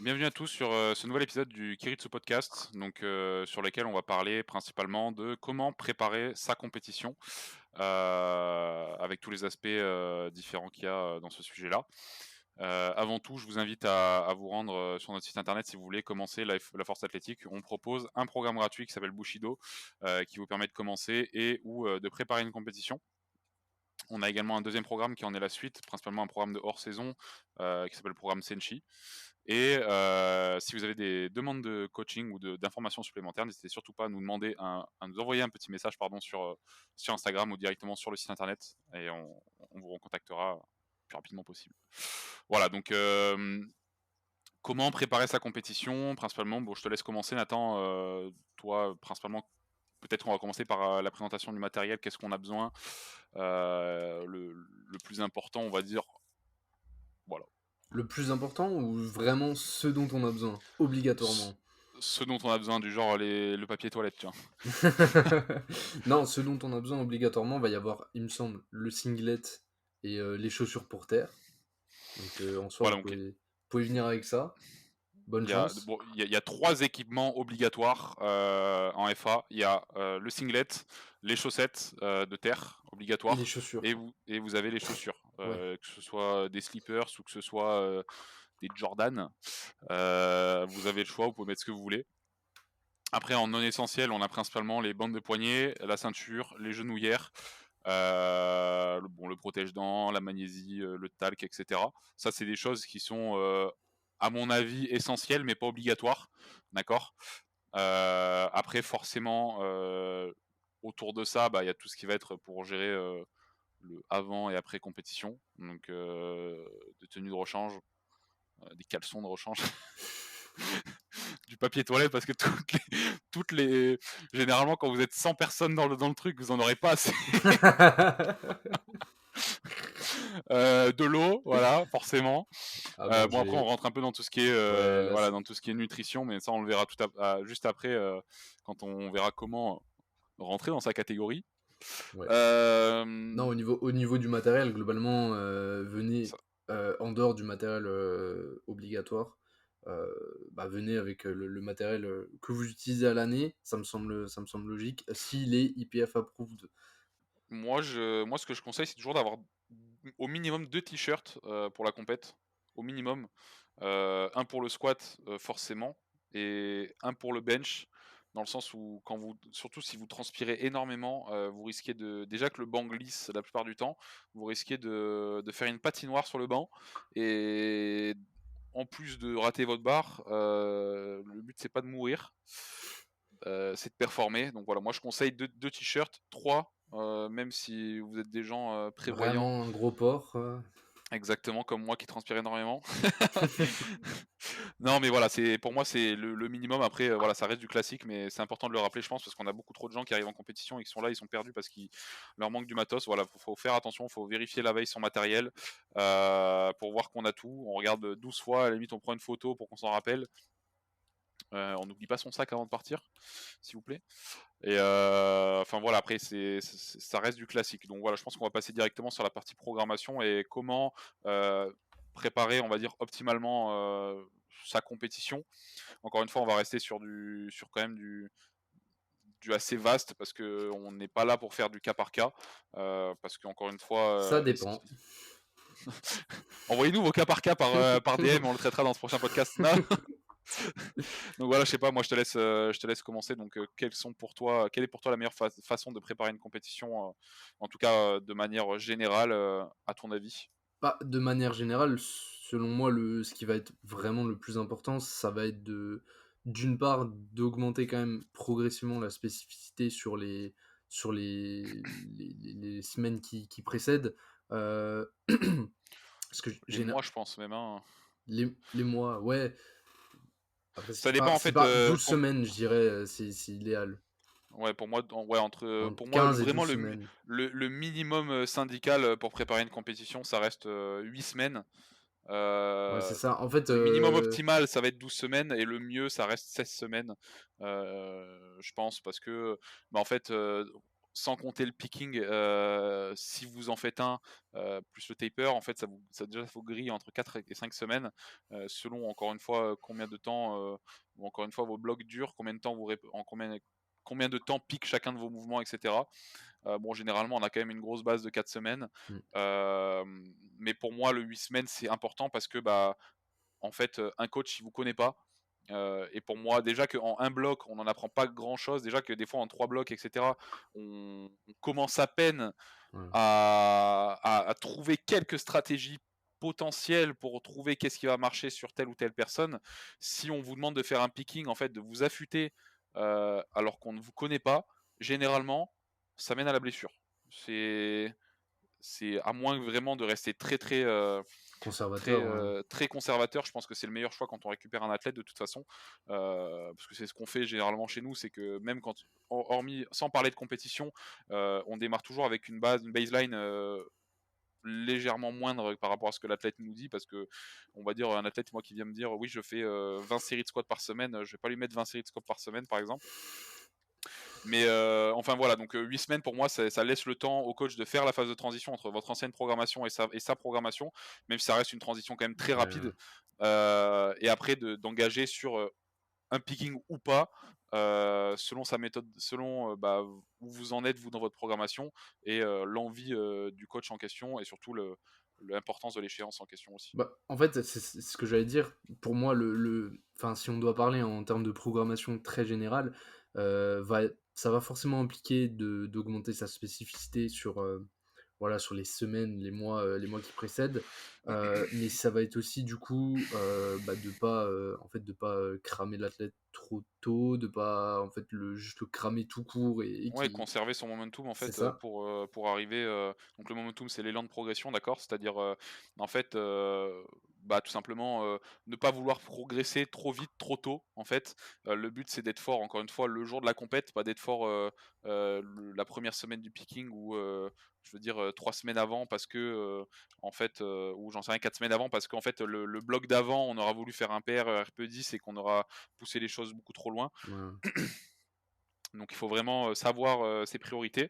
Bienvenue à tous sur ce nouvel épisode du Kiritsu Podcast, sur lequel on va parler principalement de comment préparer sa compétition, avec tous les aspects différents qu'il y a dans ce sujet-là. Avant tout, je vous invite à vous rendre sur notre site internet si vous voulez commencer la force athlétique. On propose un programme gratuit qui s'appelle Bushido, qui vous permet de commencer et ou de préparer une compétition. On a également un deuxième programme qui en est la suite, principalement un programme de hors saison qui s'appelle le programme Senshi. Et si vous avez des demandes de coaching ou d'informations supplémentaires, n'hésitez surtout pas à nous demander à nous envoyer un petit message sur Instagram ou directement sur le site internet et on vous recontactera le plus rapidement possible. Voilà, comment préparer sa compétition principalement. Bon, je te laisse commencer, Nathan. Toi, principalement, peut-être on va commencer par la présentation du matériel. Qu'est-ce qu'on a besoin, le plus important, on va dire. Voilà. Le plus important ou vraiment ce dont on a besoin, obligatoirement? Ce dont on a besoin, du genre le papier toilette, tu vois. Non, ce dont on a besoin obligatoirement, va y avoir, il me semble, le singlet et les chaussures pour terre. Donc en soi, Voilà, vous pouvez venir avec ça. Bonne chance. il y a 3 équipements obligatoires en FA. Il y a le singlet, les chaussettes de terre Et les obligatoires, chaussures. et vous avez les chaussures, Ouais. que ce soit des slippers ou que ce soit des Jordan. Vous avez le choix, vous pouvez mettre ce que vous voulez. Après, en non essentiel, on a principalement les bandes de poignet, la ceinture, les genouillères, le protège-dents, la magnésie, le talc, etc. Ça, c'est des choses qui sont, à mon avis, essentielles, mais pas obligatoires. D'accord. Après, forcément, autour de ça, bah, il y a tout ce qui va être pour gérer le avant et après compétition. De tenue de rechange, des caleçons de rechange. Du papier toilette parce que toutes les généralement quand vous êtes 100 personnes dans le truc, vous en aurez pas assez. De l'eau, voilà, forcément. Ah bon, Bon, après on rentre un peu dans tout ce qui est Ouais, là, voilà, dans tout ce qui est nutrition, mais ça on le verra juste après quand on verra comment rentrer dans sa catégorie. ouais. Non, Hem, au niveau du matériel, globalement, venez, ça en dehors du matériel obligatoire, venez avec le matériel que vous utilisez à l'année, ça me semble logique, s'il est IPF approved. moi ce que je conseille, c'est toujours d'avoir au minimum 2 t-shirts, pour la compète, au minimum. 1 pour le squat, forcément, et un pour le bench, dans le sens où quand vous surtout si vous transpirez énormément, vous risquez déjà que le banc glisse la plupart du temps, vous risquez de faire une patinoire sur le banc, et en plus de rater votre barre, le but c'est pas de mourir, c'est de performer. Donc voilà, moi je conseille 2 t-shirts, 3, même si vous êtes des gens, prévoyants. Vraiment un gros porc, Exactement comme moi qui transpire énormément. Non, mais voilà, pour moi, c'est le minimum. Après, voilà, ça reste du classique, mais c'est important de le rappeler, je pense, parce qu'on a beaucoup trop de gens qui arrivent en compétition et qui sont là, ils sont perdus parce qu'il leur manque du matos. Voilà, faut faire attention, faut vérifier la veille son matériel, pour voir qu'on a tout. On regarde 12 fois, à la limite, on prend une photo pour qu'on s'en rappelle. On n'oublie pas son sac avant de partir, s'il vous plaît. Et enfin voilà, après ça reste du classique. Donc voilà, je pense qu'on va passer directement sur la partie programmation et comment préparer, on va dire, optimalement sa compétition. Encore une fois, on va rester sur quand même du assez vaste parce que on n'est pas là pour faire du cas par cas. Parce qu'encore une ça fois, dépend. envoyez-nous vos cas par cas par DM, on le traitera dans ce prochain podcast. Non. Donc voilà, je sais pas, moi je te laisse commencer. Quelle est pour toi la meilleure façon de préparer une compétition, en tout cas de manière générale, à ton avis? De manière générale, selon moi, ce qui va être vraiment le plus important, ça va être d'une part, d'augmenter quand même progressivement la spécificité sur les semaines qui précèdent. Parce que Les mois, je pense même, hein. les mois, ouais. Après, Ça c'est dépend pas, en c'est fait. pas 12 semaines, je dirais, c'est idéal. Ouais, pour moi, Entre pour moi, 15 et vraiment 12 semaines. le minimum syndical pour préparer une compétition, ça reste 8 semaines. Ouais, c'est Euh, ça. En fait, le minimum optimal, ça va être 12 semaines, et le mieux, ça reste 16 semaines, je pense, parce que, bah, en fait, sans compter le picking, si vous en faites un, plus le taper, en fait, ça déjà vous grille entre 4 et 5 semaines, selon encore une fois, combien de temps, ou encore une fois vos blocs durent, combien de temps vous rép en combien de temps pique chacun de vos mouvements et cetera. Bon, généralement, on a quand même une grosse base de 4 semaines, Mmh. mais pour moi, le 8 semaines, c'est important parce que, bah, en fait, un coach, il vous connaît pas, et pour moi, déjà qu'en un bloc, on n'en apprend pas grand-chose. Déjà que des fois, en 3 blocs et cetera, on commence à peine Ouais. à trouver quelques stratégies potentielles pour trouver qu'est-ce qui va marcher sur telle ou telle personne. Si on vous demande de faire un picking, en fait, de vous affûter, alors qu'on ne vous connaît pas, généralement, ça mène à la blessure. C'est c'est à moins vraiment de rester Conservateur, ouais. très conservateur. Je pense que c'est le meilleur choix quand on récupère un athlète de toute façon, parce que c'est ce qu'on fait généralement chez nous, c'est que même quand hormis sans parler de compétition, on démarre toujours avec une baseline, légèrement moindre par rapport à ce que l'athlète nous dit, parce que on va dire un athlète moi qui vient me dire: «Oui, je fais, 20 séries de squats par semaine», je vais pas lui mettre 20 séries de squats par semaine par exemple. Mais enfin voilà, donc 8 semaines pour moi, ça laisse le temps au coach de faire la phase de transition entre votre ancienne programmation et sa programmation, même si ça reste une transition quand même très Ouais, ouais. rapide, et après d'engager sur, un picking ou pas, selon sa méthode, selon, bah, où vous en êtes vous dans votre programmation et l'envie, du coach en question et surtout l'importance de l'échéance en question aussi. Bah, en fait, c'est ce que j'allais dire. Pour moi, enfin, si on doit parler en termes de programmation très générale, va ça va forcément impliquer d'augmenter sa spécificité sur, voilà, sur les semaines, les mois qui précèdent. Mais ça va être aussi du coup, bah, de pas, en fait, de pas, cramer l'athlète trop tôt, de pas, en fait, juste le cramer tout court et Ouais, qui conserver son momentum en c'est fait, ça. pour arriver, donc le momentum c'est l'élan de progression, d'accord? C'est-à-dire, en fait, bah, tout simplement, ne pas vouloir progresser trop vite, trop tôt en fait. Le but c'est d'être fort encore une fois le jour de la compète, pas d'être fort, le la première semaine du picking ou, je veux dire, 3 semaines avant parce que, en fait, ou j'en sais rien, 4 semaines avant parce qu'en fait le bloc d'avant on aura voulu faire un PR, RPE10 et qu'on aura poussé les choses beaucoup trop loin. Ouais. Donc il faut vraiment, savoir, ses priorités.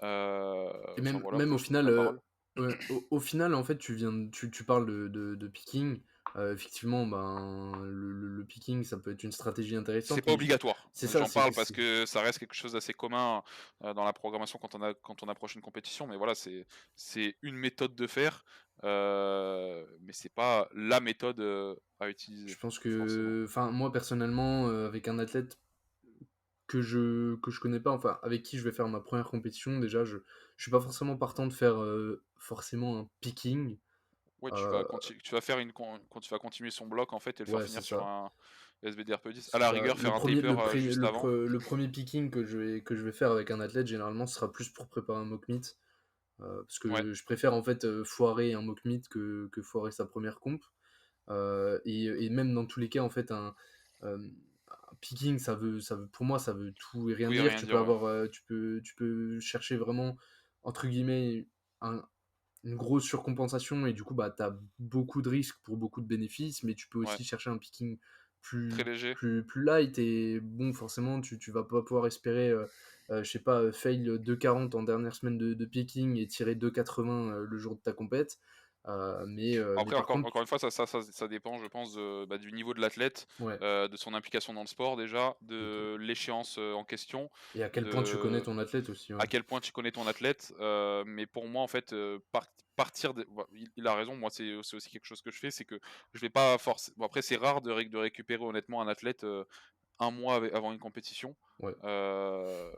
Et Enfin même voilà, même après au je te donne final, la parole. ouais, au final, en fait, tu parles de picking, effectivement, ben, le picking, ça peut être une stratégie C'est intéressante, pas mais obligatoire. c'est ça, J'en c'est que parle parce c'est que ça reste quelque chose d'assez commun, dans la programmation quand on approche une compétition, mais voilà, c'est une méthode de faire, mais c'est pas la méthode, à je utiliser, pense forcément. que enfin, moi, personnellement, avec un athlète que je connais pas, enfin, avec qui je vais faire ma première compétition, déjà, je suis pas forcément partant de faire, forcément un picking, Ouais, heu, tu vas faire une con quand tu vas continuer son bloc en fait et le faire ouais, c'est finir sur ça. un SBD RPE10. À C'est la ça. rigueur, faire un taper, juste avant. Le premier picking que je vais faire avec un athlète, généralement, ce sera plus pour préparer un mock meet, parce Ouais, que je préfère, en fait, foirer un mock meet que foirer sa première comp. Et même dans tous les cas, en fait, un picking, pour moi, ça veut tout et rien tout et dire. rien Tu peux dire, ouais. avoir, tu peux chercher vraiment, entre guillemets, un une grosse surcompensation et du coup, bah, tu as beaucoup de risques pour beaucoup de bénéfices, mais tu peux Ouais, aussi chercher un picking très léger. plus light et bon, forcément, tu vas pas pouvoir espérer, je sais pas, fail 2,40 en dernière semaine de picking et tirer 2,80, le jour de ta compète. Mais Après par contre, encore une fois, ça dépend, je pense, bah, du niveau de l'athlète, ouais. de son implication dans le sport déjà, OK. de l'échéance, en question, Et à quel point tu connais de ton athlète aussi, à ouais. quel point tu connais ton athlète, mais pour moi, en fait, partir de voi il a raison, moi, c'est aussi quelque chose que je fais, c'est que je vais pas forcer. Bon après, c'est rare de récupérer honnêtement un athlète, 1 mois avant une compétition. Ouais. Heu,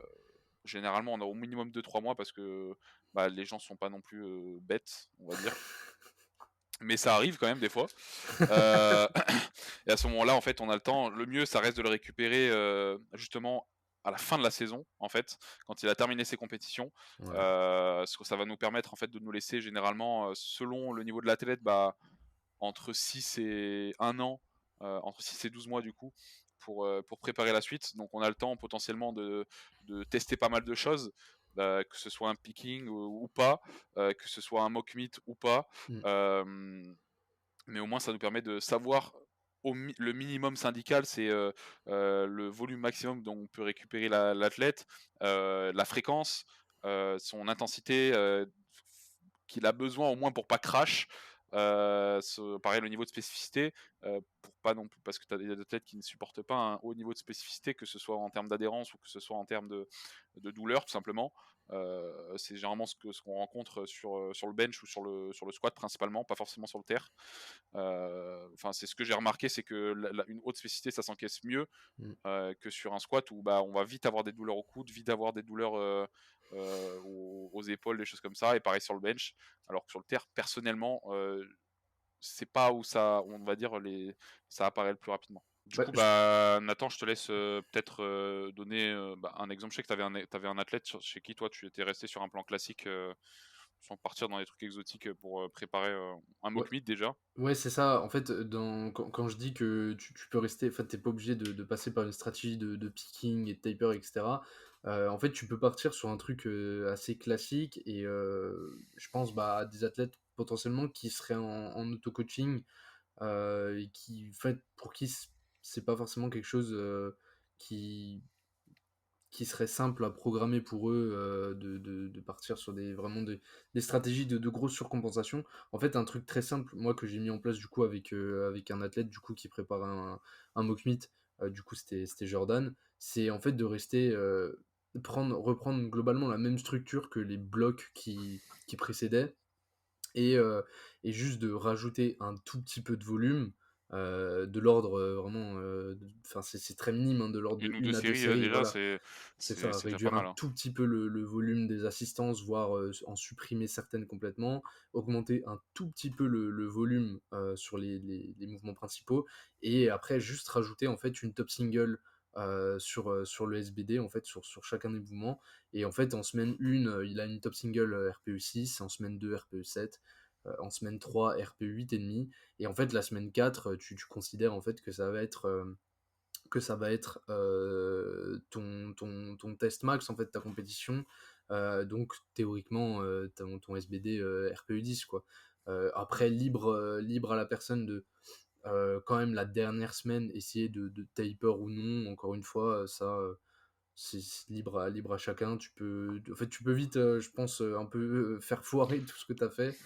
Généralement, on a au minimum 2 3 mois parce que, bah, les gens sont pas non plus, bêtes, on va dire. Mais ça arrive quand même des fois. Heu et à ce moment-là, en fait, on a le temps. Le mieux, ça reste de le récupérer, justement à la fin de la saison, en fait, quand il a terminé ses compétitions. Ouais. Parce que ça va nous permettre, en fait, de nous laisser généralement, selon le niveau de l'athlète, bah, entre 6 et 1 an, entre 6 et 12 mois du coup, pour préparer la suite. Donc on a le temps potentiellement de tester pas mal de choses, que ce soit un picking ou pas, que ce soit un mock meet ou pas. Mmh. Hem mais au moins ça nous permet de savoir le minimum syndical, c'est le volume maximum dont on peut récupérer l'athlète, la fréquence, son intensité, qu'il a besoin au moins pour pas crash. Pareil, le niveau de spécificité, pour pas non plus, parce que tu as des athlètes qui ne supportent pas un haut niveau de spécificité, que ce soit en termes d'adhérence ou que ce soit en termes de douleur, tout simplement. C'est généralement ce qu'on rencontre sur le bench ou sur le squat principalement, pas forcément sur le terre. Enfin, c'est ce que j'ai remarqué, c'est que une haute spécificité, ça s'encaisse mieux Mmh. que sur un squat où bah, on va vite avoir des douleurs au coude, vite avoir des douleurs aux épaules, des choses comme ça, et pareil sur le bench. Alors que sur le terre, personnellement, c'est pas où ça, on va dire, ça apparaît le plus rapidement. Du Bah, coup, je bah, Nathan, je te laisse peut-être donner bah, un exemple. Je sais que tu avais un athlète chez qui toi tu étais resté sur un plan classique sans partir dans des trucs exotiques pour préparer un ouais. mock meet déjà. Ouais, c'est ça. En fait, quand je dis que tu peux rester, en fait, t'es pas obligé de passer par une stratégie de picking et de taper, etc. En fait, tu peux partir sur un truc assez classique et je pense bah, à des athlètes potentiellement qui seraient en auto-coaching et qui, en fait, pour qui c'est pas forcément quelque chose qui, qui serait simple à programmer pour eux de partir sur vraiment des stratégies de grosse surcompensation. En fait, un truc très simple, moi, que j'ai mis en place du coup avec un athlète du coup qui prépare un mock meet, du coup c'était Jordan, c'est en fait de rester, reprendre globalement la même structure que les blocs qui précédaient et, euh, et juste de rajouter un tout petit peu de volume, de l'ordre vraiment, enfin c'est très minime, hein, de l'ordre de Une ou deux une à deux séries séries, déjà, voilà. c'est C'est c'est ça, c'est déjà pas réduire mal, un hein. tout petit peu le volume des assistances, voire en supprimer certaines complètement, augmenter un tout petit peu le volume sur les mouvements principaux, et après juste rajouter en fait une top single sur le SBD, en fait, sur chacun des mouvements. Et en fait, en semaine 1, il a une top single RPE 6, en semaine 2, RPE 7, en semaine 3, RPE 8,5. Et en fait, la semaine 4, tu considères en fait que ça va être ton test max, en fait, ta compétition. Donc, théoriquement, ton SBD RPE 10, quoi. Après, libre à la personne de, quand même, la dernière semaine, essayer de taper ou non. Encore une fois, ça, c'est libre à chacun. En fait, tu peux vite, je pense, un peu faire foirer tout ce que tu as fait.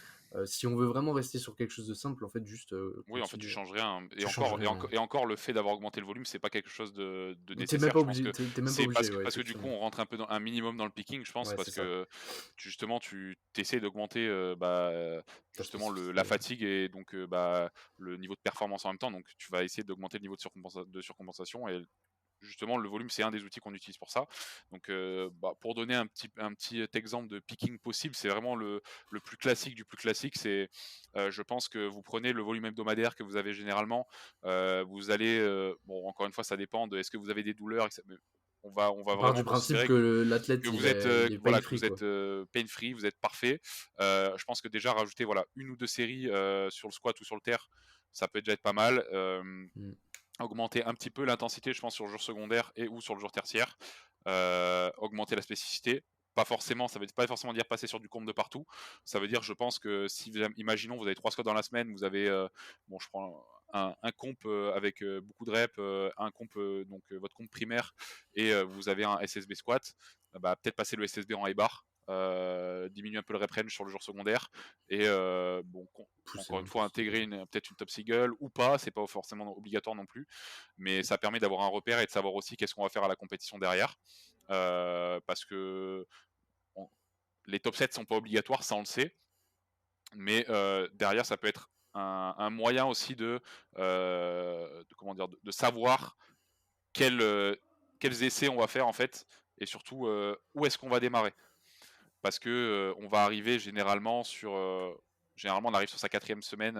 Si on veut vraiment rester sur quelque chose de simple, en fait, juste Oui, en fait, tu continue. changes rien, et Tu changes encore et rien. enco et encore le fait d'avoir augmenté le volume, c'est pas quelque chose de T'es même nécessaire. pas Je pense obligé, que t'es même pas c'est obligé, ouais, parce que du coup, effectivement. on rentre un peu dans un minimum dans le picking, je pense, Ouais, parce c'est ça. que justement, tu essaies d'augmenter, bah, Ta justement la spécificité, ouais. fatigue et donc bah, le niveau de performance en même temps. Donc tu vas essayer d'augmenter le niveau de surcompensation, et justement, le volume, c'est un des outils qu'on utilise pour ça. Donc, bah, pour donner un petit exemple de picking possible, c'est vraiment le plus classique du plus classique. C'est, je pense que vous prenez le volume hebdomadaire que vous avez généralement. Vous allez, bon, encore une fois, ça dépend de est-ce que vous avez des douleurs, mais on va On part vraiment du principe considérer que l'athlète, que vous êtes, il est pain voilà, que free, vous êtes quoi. pain free, vous êtes parfait. Je pense que déjà rajouter voilà une ou deux séries sur le squat ou sur le terre, ça peut déjà être pas mal. Mm. Augmenter un petit peu l'intensité, je pense, sur le jour secondaire et ou sur le jour tertiaire. Augmenter la spécificité. Pas forcément, ça veut pas forcément dire passer sur du comp de partout. Ça veut dire, je pense que si, imaginons, vous avez 3 squats dans la semaine, vous avez, bon, je prends un comp avec beaucoup de reps, un comp, donc votre comp primaire, et vous avez un SSB squat, bah, peut-être passer le SSB en high bar, diminuer un peu le rep range sur le jour secondaire, et bon, Pousser encore une un tout fois, petit peu. intégrer peut-être une top single ou pas, c'est pas forcément obligatoire non plus, mais ça permet d'avoir un repère et de savoir aussi qu'est-ce qu'on va faire à la compétition derrière. Parce que on- les top 7 sont pas obligatoires, ça on le sait, mais derrière ça peut être un moyen aussi comment dire, de savoir quels, quels essais on va faire en fait, et surtout où est-ce qu'on va démarrer. Parce que on va arriver généralement on arrive sur sa quatrième semaine,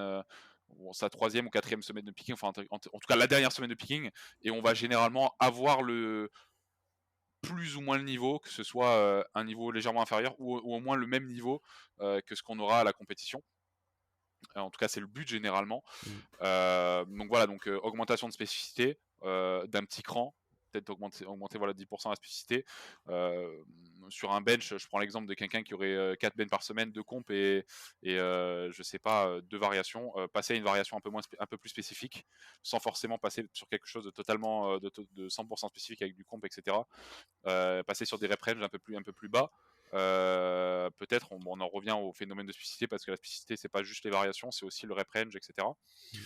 ou sa troisième ou quatrième semaine de picking, enfin en tout cas la dernière semaine de picking, et on va généralement avoir le plus ou moins le niveau, que ce soit un niveau légèrement inférieur ou au moins le même niveau que ce qu'on aura à la compétition. En tout cas, c'est le but généralement. Mm. Donc voilà, donc augmentation de spécificité d'un petit cran. peut-être augmenter voilà, 10% la spécificité. Sur un bench, je prends l'exemple de quelqu'un qui aurait 4 bench par semaine, 2 comp et je sais pas, 2 variations, passer à une variation un peu plus spécifique, sans forcément passer sur quelque chose de totalement, de 100% spécifique avec du comp, etc. Passer sur des rep range un peu plus bas. Peut-être on en revient au phénomène de spécificité, parce que la spécificité, c'est pas juste les variations, c'est aussi le rep range, etc. Mmh.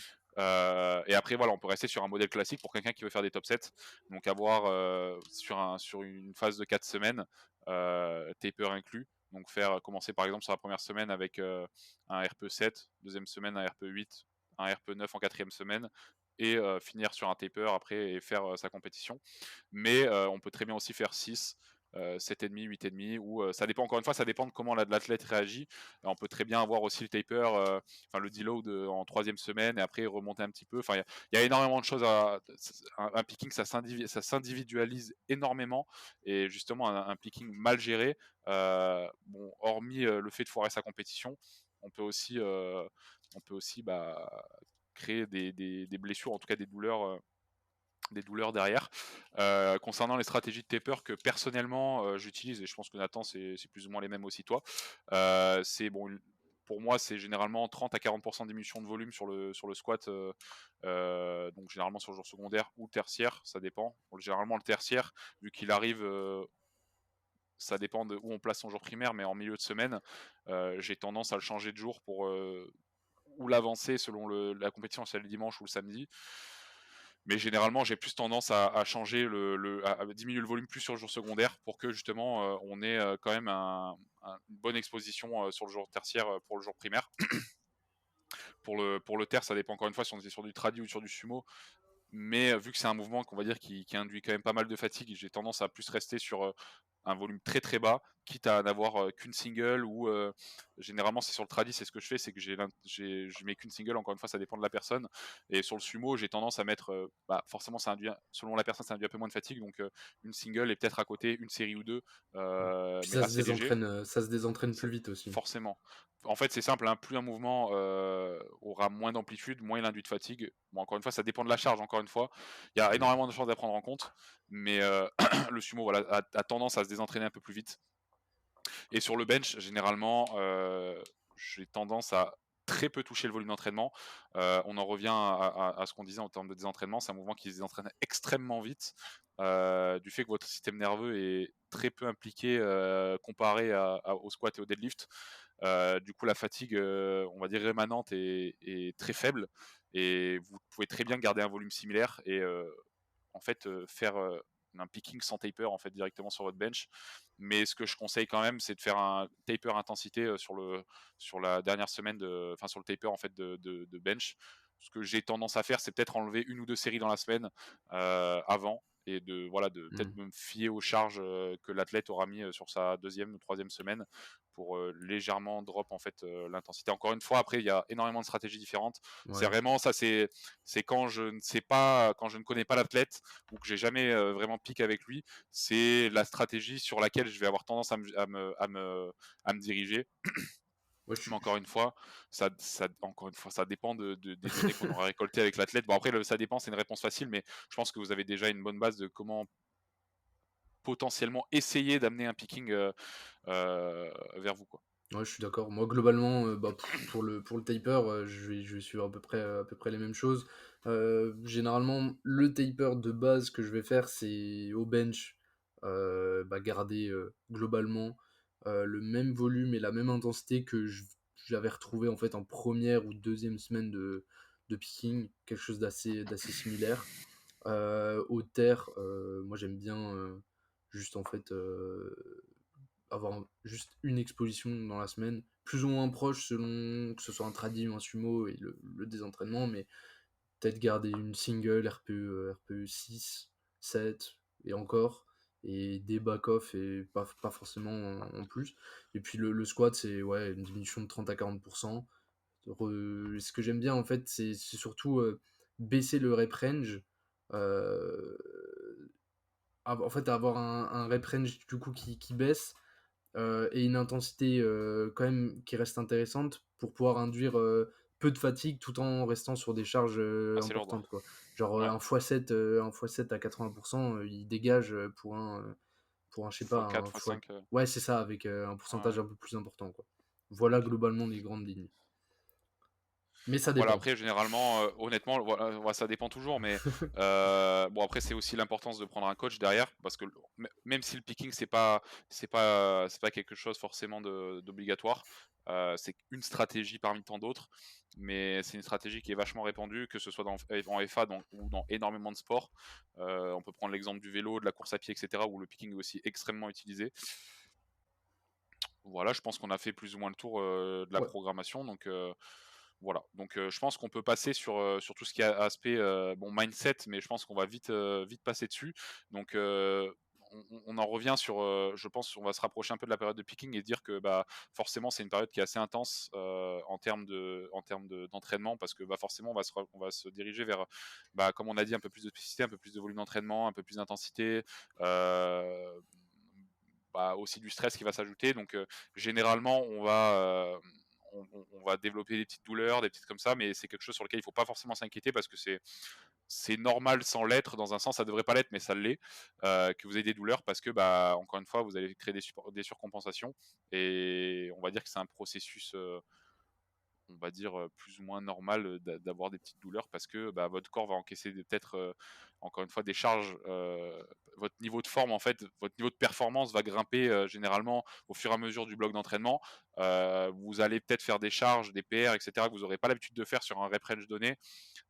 Et après voilà, on peut rester sur un modèle classique pour quelqu'un qui veut faire des top sets, donc avoir sur une phase de 4 semaines, taper inclus, donc commencer par exemple sur la première semaine avec un RPE 7, deuxième semaine un RPE 8, un RPE 9 en quatrième semaine, et finir sur un taper après et faire sa compétition. Mais on peut très bien aussi faire 6, 7,5, 8,5, ou ça dépend, encore une fois, ça dépend de comment l'athlète réagit. On peut très bien avoir aussi le taper, enfin le deload en troisième semaine, et après remonter un petit peu. Enfin, il y a énormément de choses un picking, ça s'individualise énormément, et justement un picking mal géré, bon, hormis le fait de foirer sa compétition, on peut aussi, bah, créer des blessures, en tout cas des douleurs derrière. Concernant les stratégies de taper que personnellement j'utilise, et je pense que Nathan c'est plus ou moins les mêmes aussi toi, c'est bon, pour moi c'est généralement 30 à 40% de diminution de volume sur le squat, donc généralement sur le jour secondaire ou tertiaire, ça dépend. Bon, généralement le tertiaire, vu qu'il arrive, ça dépend de où on place son jour primaire, mais en milieu de semaine, j'ai tendance à le changer de jour pour ou l'avancer selon la compétition, si c'est le dimanche ou le samedi. Mais généralement, j'ai plus tendance à changer à diminuer le volume plus sur le jour secondaire, pour que justement on ait quand même une bonne exposition sur le jour tertiaire pour le jour primaire. Pour le terre, ça dépend encore une fois si on est sur du tradi ou sur du sumo. Mais vu que c'est un mouvement qu'on va dire qui induit quand même pas mal de fatigue, j'ai tendance à plus rester sur un volume très très bas, quitte à n'avoir qu'une single, ou généralement c'est sur le tradi, c'est ce que je fais, c'est que je mets qu'une single, encore une fois ça dépend de la personne. Et sur le sumo, j'ai tendance à mettre, forcément ça induit, selon la personne, ça induit un peu moins de fatigue, donc une single, et peut-être à côté une série ou deux, Puis mais assez léger. ça se désentraîne Ça- plus vite aussi. Forcément. En fait, c'est simple, hein, plus un mouvement aura moins d'amplitude, moins il induit de fatigue. Bon, encore une fois, ça dépend de la charge, encore une fois. Il y a Mmh. énormément de choses à prendre en compte, mais le sumo, voilà, a tendance à se désentraîner un peu plus vite. Et sur le bench, généralement, j'ai tendance à très peu toucher le volume d'entraînement. On en revient à ce qu'on disait en termes de désentraînement. C'est un mouvement qui se désentraîne extrêmement vite, du fait que votre système nerveux est très peu impliqué comparé au squat et au deadlift. Du coup, la fatigue, on va dire rémanente, est très faible, et vous pouvez très bien garder un volume similaire, et en fait faire un picking sans taper en fait directement sur votre bench. Mais ce que je conseille quand même, c'est de faire un taper intensité sur la dernière semaine enfin sur le taper en fait de bench. Ce que j'ai tendance à faire, c'est peut-être enlever une ou deux séries dans la semaine avant, et de peut-être Mmh. me fier aux charges que l'athlète aura mis sur sa deuxième ou troisième semaine, pour légèrement drop en fait l'intensité. Encore une fois, après il y a énormément de stratégies différentes. C'est Ouais. vraiment ça, c'est quand je ne sais pas, quand je ne connais pas l'athlète, ou que j'ai jamais vraiment piqué avec lui, c'est la stratégie sur laquelle je vais avoir tendance à me diriger. Ouais, Mais encore une fois, ça dépend des données qu'on aura récoltées avec l'athlète. Bon, après, ça dépend, c'est une réponse facile, mais je pense que vous avez déjà une bonne base de comment potentiellement essayer d'amener un picking vers vous, quoi. Ouais, je suis d'accord. Moi, globalement, pour le taper, je vais suivre à peu près les mêmes choses. Généralement, le taper de base que je vais faire, c'est au bench, garder, globalement, le même volume et la même intensité que j'avais retrouvé, en fait, en première ou deuxième semaine de picking, quelque chose d'assez similaire. Au terre, moi, j'aime bien, juste, en fait, avoir juste une exposition dans la semaine, plus ou moins proche selon que ce soit un tradi ou un sumo et le désentraînement, mais peut-être garder une single RPE 6, 7 et encore, et des back-off et pas forcément en plus. Et puis le squat, c'est ouais, une diminution de 30 à 40%. Ce que j'aime bien en fait, c'est surtout baisser le rep range. euh, en fait, avoir un rep range du coup qui baisse, et une intensité quand même qui reste intéressante pour pouvoir induire peu de fatigue tout en restant sur des charges Assez lourd. importantes, quoi. Genre Ouais, un x7, un x7 à 80%, il dégage pour un, je sais pas, x4, un x5. fois. Ouais, c'est ça, avec un pourcentage Ouais, un peu plus important, quoi. Voilà ok. globalement les grandes lignes. Mais ça Voilà, dépend. après généralement, honnêtement, voilà, ouais, ça dépend toujours, mais bon après c'est aussi l'importance de prendre un coach derrière parce que même si le picking c'est pas quelque chose forcément d'obligatoire, c'est une stratégie parmi tant d'autres, mais c'est une stratégie qui est vachement répandue, que ce soit en FA ou dans énormément de sports. On peut prendre l'exemple du vélo, de la course à pied, et cetera, où le picking est aussi extrêmement utilisé. Voilà, je pense qu'on a fait plus ou moins le tour, de la Ouais. programmation donc voilà, donc je pense qu'on peut passer sur tout ce qui est aspect, bon mindset, mais je pense qu'on va vite passer dessus. Donc on en revient sur, je pense on va se rapprocher un peu de la période de picking et dire que, bah, forcément c'est une période qui est assez intense, d'entraînement parce que, bah, forcément on va se diriger vers, bah, comme on a dit un peu plus de spécificité, un peu plus de volume d'entraînement, un peu plus d'intensité, heu, bah, aussi du stress qui va s'ajouter donc généralement on va développer des petites douleurs, des petites comme ça, mais c'est quelque chose sur lequel il ne faut pas forcément s'inquiéter parce que c'est normal sans l'être. Dans un sens, ça devrait pas l'être, mais ça l'est, que vous ayez des douleurs parce que, bah, encore une fois, vous allez créer des surcompensations et on va dire que c'est un processus, on va dire, plus ou moins normal, d'avoir des petites douleurs parce que, bah, votre corps va encaisser peut-être, encore une fois des charges, votre niveau de forme en fait, votre niveau de performance va grimper, généralement au fur et à mesure du bloc d'entraînement. Vous allez peut-être faire des charges, des PR et cetera que vous aurez pas l'habitude de faire sur un rep range donné.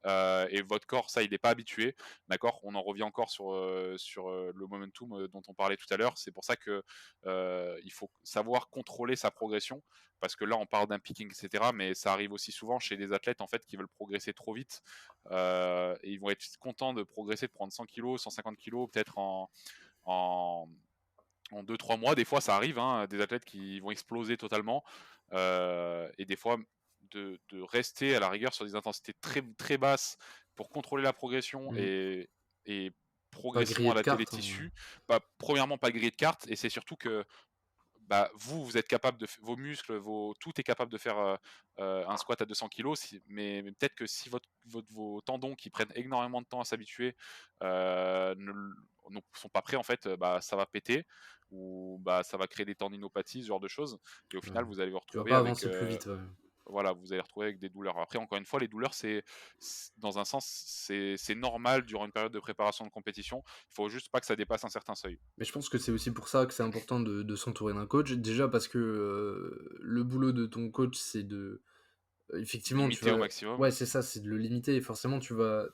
Et votre corps, ça, il n'est pas habitué, d'accord? On en revient encore sur le momentum, dont on parlait tout à l'heure. C'est pour ça que, il faut savoir contrôler sa progression, parce que là, on parle d'un picking et cetera, mais ça arrive aussi souvent chez des athlètes, en fait, qui veulent progresser trop vite, et ils vont être contents de progresser, de prendre 100 kg, 150 kg, peut-être en en 2-3 mois. Des fois, ça arrive, hein, des athlètes qui vont exploser totalement, et des fois de rester à la rigueur sur des intensités très, très basses pour contrôler la progression Mmh. et Pas progression griller de adapter les cartes, hein. tissus. Bah, premièrement, pas griller de cartes et c'est surtout que, bah, vous êtes capable vos muscles, tout est capable de faire, un squat à 200 kilos. Mais peut-être que si vos tendons qui prennent énormément de temps à s'habituer, ne sont pas prêts en fait, bah, ça va péter ou bah, ça va créer des tendinopathies, ce genre de choses et au Ouais. final vous allez vous Tu vas retrouver pas avec, avancer plus vite, ouais. voilà, vous allez retrouver avec des douleurs. Après, encore une fois, les douleurs, dans un sens, c'est normal durant une période de préparation de compétition. Il faut juste pas que ça dépasse un certain seuil. Mais je pense que c'est aussi pour ça que c'est important de s'entourer d'un coach. Déjà parce que, le boulot de ton coach, c'est de effectivement, tu Limité au vas maximum. ouais, c'est ça, c'est de le limiter et forcément tu vas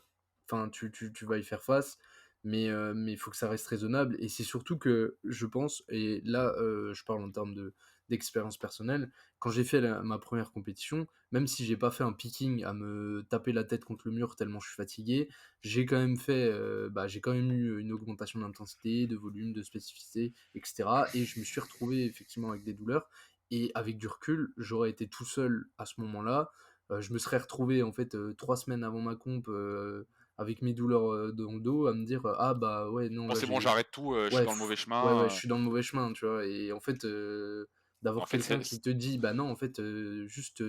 y faire face, mais il faut que ça reste raisonnable et c'est surtout que je pense et là, je parle en termes d'expérience personnelle, quand j'ai fait ma première compétition, même si j'ai pas fait un picking à me taper la tête contre le mur tellement je suis fatigué, j'ai quand même eu une augmentation d'intensité, de volume, de spécificité et cetera et je me suis retrouvé effectivement avec des douleurs et avec du recul, j'aurais été tout seul à ce moment-là. Je me serais retrouvé en fait 3 semaines avant ma comp avec mes douleurs dans le dos à me dire ah bah ouais, non, Bon, là c'est bon, j'ai. j'arrête tout, je suis Ouais, dans le mauvais ouais, je chemin. suis dans le mauvais chemin, tu vois. Et en fait, En d'avoir fait, quelqu'un qui te dit bah non, en fait, juste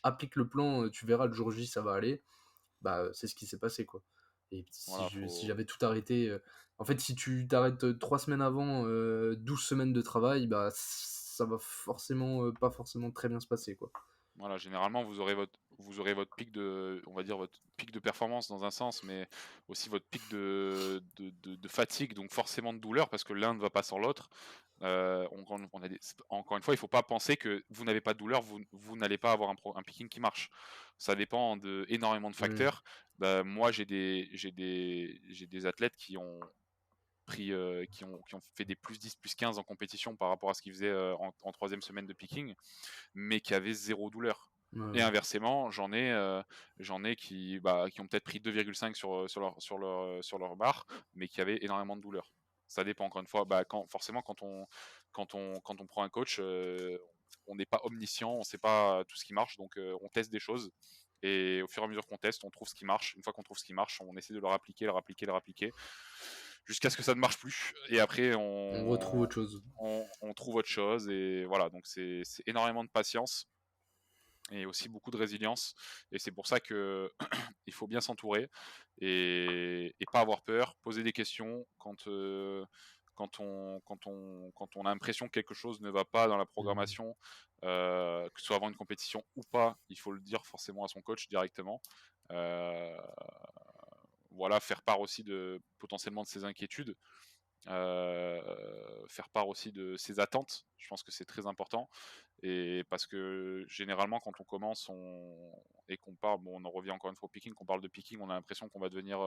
applique le plan, tu verras le jour J, ça va aller, bah c'est ce qui s'est passé quoi. Et voilà, si faut. j'avais tout arrêté, en fait, si tu t'arrêtes 3 semaines avant, 12 semaines de travail, bah ça va forcément pas forcément très bien se passer quoi. Voilà, généralement, vous aurez votre pic on va dire votre pic de performance dans un sens, mais aussi votre pic de fatigue, donc forcément de douleur, parce que l'un ne va pas sans l'autre. Encore une fois, il ne faut pas penser que vous n'avez pas de douleur, vous n'allez pas avoir un picking qui marche. Ça dépend de énormément de Mmh. facteurs. Bah, moi, j'ai des athlètes qui ont fait des plus 10, plus 15 en compétition par rapport à ce qu'ils faisaient en troisième semaine de picking mais qui avaient zéro douleur. Ouais, Et ouais. inversement, j'en ai qui ont peut-être pris 2,5 sur leur barre, mais qui avaient énormément de douleur. Ça dépend encore une fois, bah, forcément quand on prend un coach, on n'est pas omniscient, on ne sait pas tout ce qui marche, donc on teste des choses. Et au fur et à mesure qu'on teste, on trouve ce qui marche. Une fois qu'on trouve ce qui marche, on essaie de le rappliquer, le rappliquer, le rappliquer, jusqu'à ce que ça ne marche plus. Et après, On retrouve autre chose. on trouve autre chose. Et voilà, donc c'est énormément de patience. et aussi beaucoup de résilience. Et c'est pour ça que il faut bien s'entourer et pas avoir peur, poser des questions quand on a l'impression que quelque chose ne va pas dans la Mmh. programmation, que ce soit avant une compétition ou pas, il faut le dire forcément à son coach directement. Heu, voilà, faire part aussi de potentiellement de ses inquiétudes, heu, faire part aussi de ses attentes. Je pense que c'est très important et parce que généralement quand on commence et qu'on parle, bon, on en revient encore une fois au picking, qu'on parle de picking, on a l'impression qu'on va devenir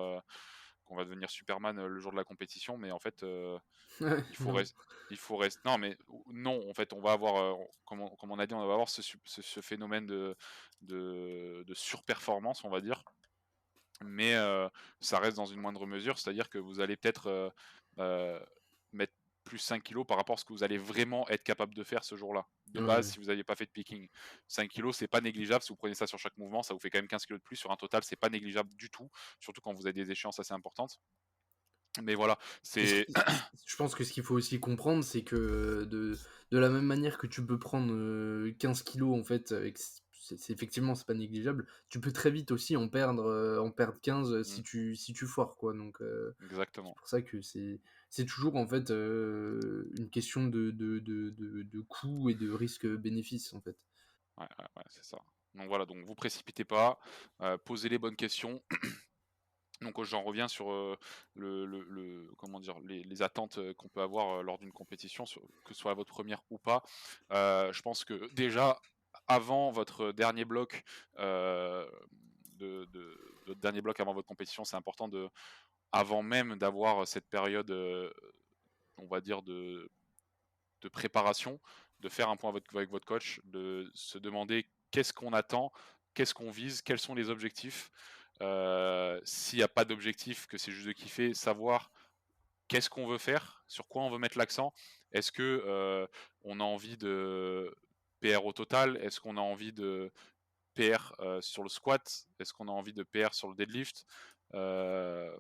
Superman, le jour de la compétition, mais en fait, Ouais, il faut non. rester, non, mais non, en fait, on va avoir, comme on a dit, on va avoir ce phénomène de surperformance, on va dire, mais ça reste dans une moindre mesure. C'est-à-dire que vous allez peut-être, heu, mettre plus 5 kilos par rapport à ce que vous allez vraiment être capable de faire ce jour-là. De Ouais, base, ouais. si vous n'aviez pas fait de picking, 5 kilos, c'est pas négligeable. Si vous prenez ça sur chaque mouvement, ça vous fait quand même 15 kilos de plus sur un total, c'est pas négligeable du tout, surtout quand vous avez des échéances assez importantes. Mais voilà, Et ce c'est qui je pense que ce qu'il faut aussi comprendre, c'est que, de la même manière que tu peux prendre, 15 kilogrammes en fait, avec c'est effectivement, c'est pas négligeable, tu peux très vite aussi en perdre 15, mmh, si tu foires quoi, donc c'est exactement. pour ça que c'est toujours en fait, une question de coût et de risque-bénéfice, en fait. Ouais, ouais, ouais, c'est ça. Donc voilà, donc vous précipitez pas, posez les bonnes questions. Donc j'en reviens sur, comment dire? Les attentes, qu'on peut avoir, lors d'une compétition, que ce soit votre première ou pas. Je pense que déjà, avant votre dernier bloc, heu, votre dernier bloc avant votre compétition, c'est important avant même d'avoir cette période, on va dire de préparation, de faire un point avec votre coach, de se demander qu'est-ce qu'on attend, qu'est-ce qu'on vise, quels sont les objectifs. S'il n'y a pas d'objectif, que c'est juste de kiffer, savoir qu'est-ce qu'on veut faire, sur quoi on veut mettre l'accent. Est-ce que on a envie de PR au total? Est-ce qu'on a envie de PR sur le squat? Est-ce qu'on a envie de PR sur le deadlift? Euh,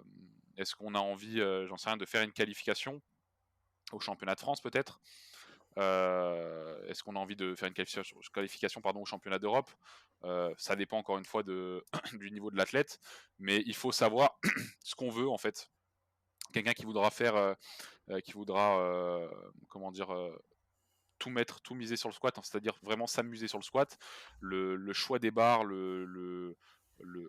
Est-ce qu'on a envie, j'en sais rien, de faire une qualification au championnat de France peut-être? Est-ce qu'on a envie de faire une qualification pardon, au championnat d'Europe? Ça dépend encore une fois du niveau de l'athlète, mais il faut savoir ce qu'on veut en fait. Quelqu'un qui voudra faire, qui voudra, comment dire, tout mettre, tout miser sur le squat, hein, c'est-à-dire vraiment s'amuser sur le squat. Le choix des barres,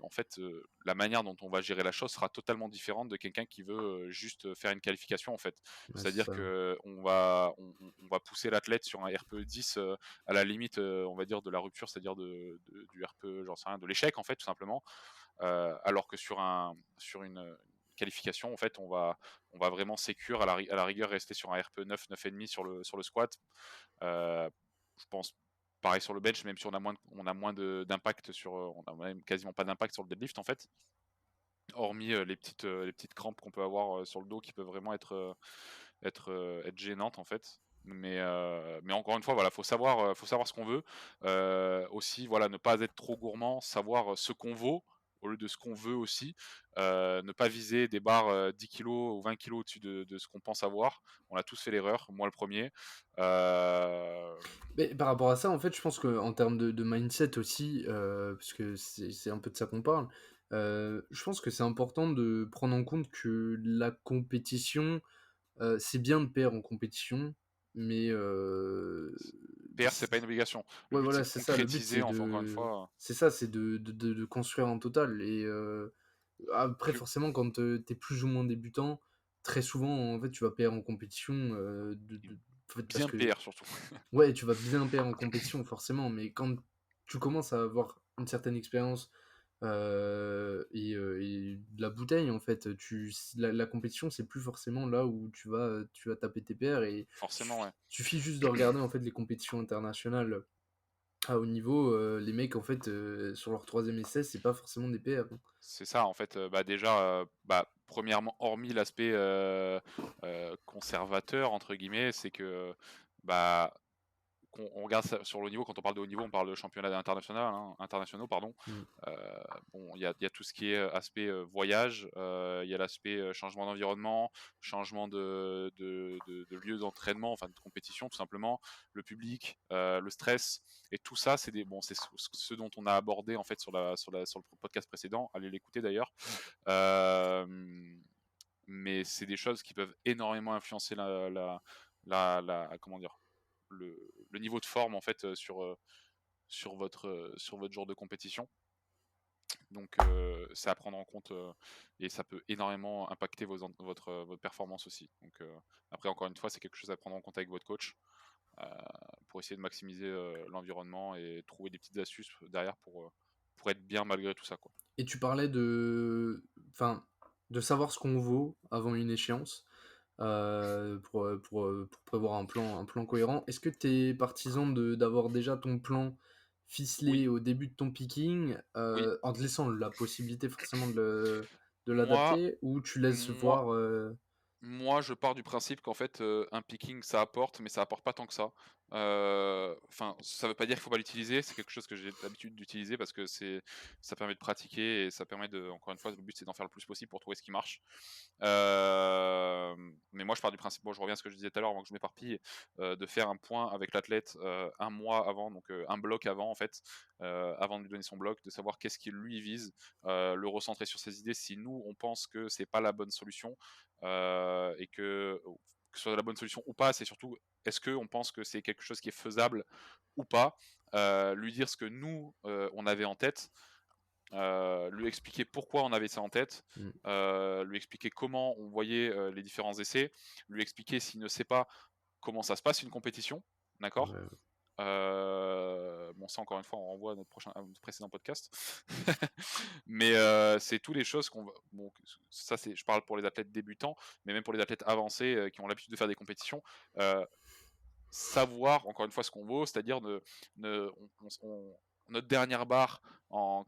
en fait, la manière dont on va gérer la chose sera totalement différente de quelqu'un qui veut juste faire une qualification en fait. Ouais, c'est C'est-à-dire ça. que on va pousser l'athlète sur un RPE 10 à la limite, on va dire de la rupture, c'est-à-dire du RPE, j'en sais rien, de l'échec en fait tout simplement. Alors que sur une qualification, en fait, on va vraiment sécure à la rigueur rester sur un RPE 9, 9,5 sur le squat. Je pense pareil sur le bench, même si on a moins d'impact on a même quasiment pas d'impact sur le deadlift en fait, hormis les petites crampes qu'on peut avoir sur le dos qui peuvent vraiment être gênantes en fait. Mais encore une fois, voilà, faut savoir ce qu'on veut. Aussi, voilà, ne pas être trop gourmand, savoir ce qu'on vaut au lieu de ce qu'on veut aussi. Ne pas viser des barres 10 kilos ou 20 kilos au-dessus de ce qu'on pense avoir. On a tous fait l'erreur, moi le premier. Euh, Mais par rapport à ça, en fait, je pense qu'en termes de mindset aussi, parce que c'est un peu de ça qu'on parle, je pense que c'est important de prendre en compte que la compétition, c'est bien de perdre en compétition, mais PR, c'est pas une obligation. Le ouais, but, c'est voilà, de c'est ça, le but, concrétiser, enfin, encore une fois. c'est ça, c'est de construire un total et après Puis forcément quand, tu plus ou moins débutant, très souvent, en fait, tu vas perdre en compétition, en fait, parce bien que PR surtout. ouais, tu vas bien perdre en compétition forcément, mais quand tu commences à avoir une certaine expérience, et de la bouteille en fait, la compétition, c'est plus forcément là où tu vas taper tes pairs et Forcément, ouais. suffit juste de regarder en fait les compétitions internationales à haut niveau, les mecs en fait, sur leur troisième essai, c'est pas forcément des PR, hein. C'est ça, en fait, bah, déjà, bah, premièrement, hormis l'aspect, «conservateur» entre guillemets, c'est que, bah, on regarde ça sur le haut niveau, quand on parle de haut niveau, on parle de championnats internationaux, pardon. Mmh. Bon, il y a tout ce qui est aspect voyage, il y a l'aspect changement d'environnement, changement de lieu d'entraînement, enfin de compétition tout simplement, le public, le stress, et tout ça, c'est ce dont on a abordé en fait sur le podcast précédent. Allez l'écouter d'ailleurs. Euh, mais c'est des choses qui peuvent énormément influencer comment dire, le niveau de forme en fait sur votre jour de compétition. Donc c'est à prendre en compte, et ça peut énormément impacter votre performance aussi. Donc après, encore une fois, c'est quelque chose à prendre en compte avec votre coach, euh, pour essayer de maximiser l'environnement et trouver des petites astuces derrière pour être bien malgré tout ça, quoi. Et tu parlais enfin, de savoir ce qu'on vaut avant une échéance, pour prévoir un plan cohérent. Est-ce que tu es partisan d'avoir déjà ton plan Oui, ficelé au début de ton picking, oui. en te laissant la possibilité forcément de Moi, l'adapter, ou tu laisses moi, voir, Moi, je pars du principe qu'en fait, un picking, ça apporte, mais ça apporte pas tant que ça. Enfin, ça veut pas dire qu'il faut pas l'utiliser, c'est quelque chose que j'ai l'habitude d'utiliser parce que ça permet de pratiquer et ça permet encore une fois, le but, c'est d'en faire le plus possible pour trouver ce qui marche. Mais moi, je pars du principe, bon, je reviens à ce que je disais tout à l'heure avant que je m'éparpille, de faire un point avec l'athlète, 1 mois avant, donc un bloc avant en fait, avant de lui donner son bloc, de savoir qu'est-ce qu'il lui vise, le recentrer sur ses idées si nous, on pense que c'est pas la bonne solution. Et que ce soit la bonne solution ou pas, c'est surtout est-ce qu'on pense que c'est quelque chose qui est faisable ou pas, lui dire ce que nous, on avait en tête, lui expliquer pourquoi on avait ça en tête, mmh, lui expliquer comment on voyait les différents essais, lui expliquer s'il ne sait pas comment ça se passe une compétition, d'accord. ouais, Bon, ça encore une fois, on renvoie à notre précédent podcast. Mais c'est toutes les choses qu'on va. Bon, ça, je parle pour les athlètes débutants, mais même pour les athlètes avancés qui ont l'habitude de faire des compétitions, euh, savoir encore une fois ce qu'on vaut, c'est-à-dire notre dernière barre en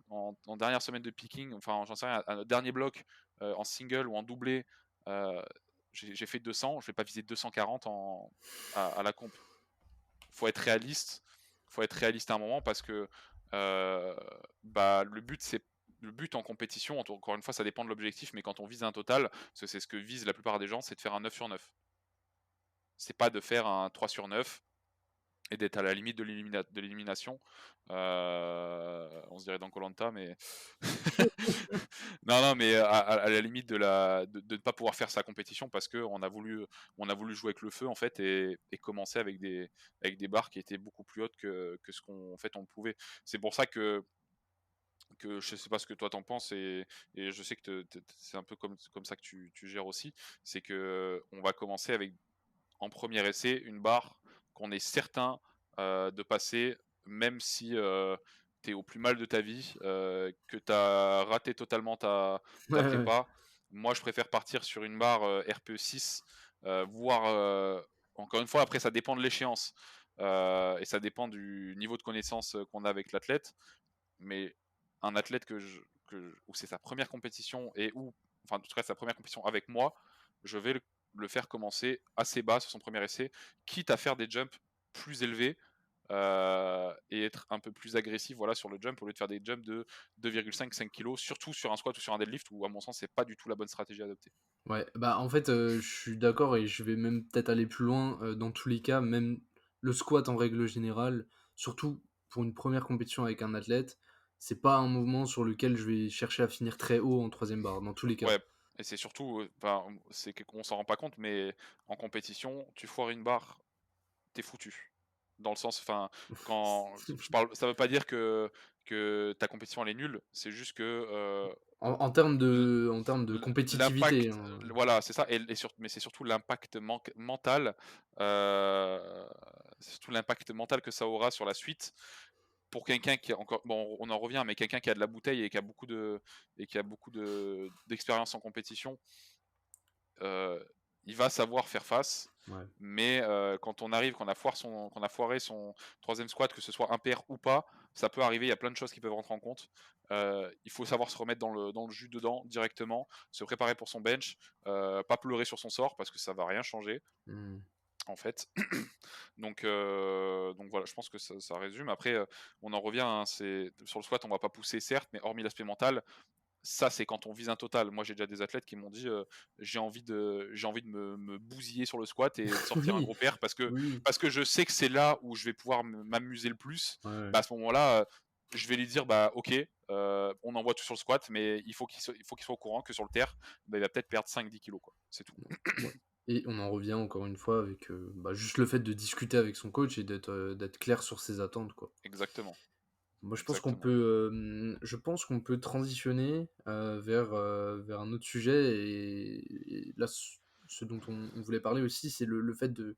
dernière semaine de picking, enfin, j'en sais rien, à notre dernier bloc en single ou en doublé, euh, j'ai fait 200, je vais pas viser 240 à la comp. Faut être réaliste, faut être réaliste à un moment parce que euh, bah, le but en compétition, encore une fois, ça dépend de l'objectif, mais quand on vise un total, parce que c'est ce que visent la plupart des gens, c'est de faire un 9 sur 9. C'est pas de faire un 3 sur 9 et d'être à la limite de l'élimination. On se dirait dans koh, mais non, non, mais à la limite de ne pas pouvoir faire sa compétition parce que on a voulu jouer avec le feu en fait et commencer avec des barres qui étaient beaucoup plus hautes que ce qu'on en fait on pouvait. C'est pour ça que je sais pas ce que toi t'en penses et je sais que c'est un peu comme ça que tu gères aussi. C'est que on va commencer avec en premier essai une barre qu'on est certain de passer, même si tu es au plus mal de ta vie, que tu as raté totalement ouais, ta ouais, prépa. Moi, je préfère partir sur une barre RPE 6, voire, encore une fois, après, ça dépend de l'échéance et ça dépend du niveau de connaissance qu'on a avec l'athlète. Mais un athlète où c'est sa première compétition et où, enfin, en tout cas, sa première compétition avec moi, je vais le faire commencer assez bas sur son premier essai, quitte à faire des jumps plus élevés et être un peu plus agressif voilà, sur le jump au lieu de faire des jumps de 2,5-5 kg, surtout sur un squat ou sur un deadlift où, à mon sens, c'est pas du tout la bonne stratégie à adopter. ouais. Bah, en fait, je suis d'accord et je vais même peut-être aller plus loin, dans tous les cas, même le squat en règle générale, surtout pour une première compétition avec un athlète, c'est pas un mouvement sur lequel je vais chercher à finir très haut en troisième barre, dans tous les cas. Ouais, et c'est surtout, enfin, on s'en rend pas compte, mais en compétition, tu foires une barre, t'es foutu. Dans le sens, enfin, quand je parle, ça veut pas dire que ta compétition elle est nulle, c'est juste que En termes de compétitivité, l'impact, hein. voilà, c'est ça, mais c'est surtout l'impact mental, c'est surtout l'impact mental que ça aura sur la suite pour quelqu'un qui a encore, bon, on en revient, mais quelqu'un qui a de la bouteille et qui a beaucoup d'expérience en compétition, il va savoir faire face. Ouais. Mais quand on arrive, qu'on a foiré son troisième squat, que ce soit impair ou pas, ça peut arriver. Il y a plein de choses qui peuvent rentrer en compte. Il faut savoir se remettre dans le jus dedans directement, se préparer pour son bench, pas pleurer sur son sort parce que ça va rien changer. Mmh. en fait. Donc voilà, je pense que ça résume. Après, on en revient, hein, c'est sur le squat, on va pas pousser certes, mais hormis l'aspect mental, ça c'est quand on vise un total. Moi, j'ai déjà des athlètes qui m'ont dit, «J'ai envie de me bousiller sur le squat et de sortir un Oui, gros pair oui, parce que je sais que c'est là où je vais pouvoir m'amuser le plus». ouais, ouais. Bah, à ce moment-là, je vais lui dire: «Bah, OK, on envoie tout sur le squat, mais il faut qu'il soit au courant que sur le terre, bah, il va peut-être perdre 5-10 kilos, quoi». C'est tout. Ouais, et on en revient encore une fois avec, bah, juste le fait de discuter avec son coach et d'être clair sur ses attentes, quoi. Exactement, Moi, exactement. je pense qu'on peut transitionner, vers un autre sujet et là, ce dont on voulait parler aussi, c'est le fait de,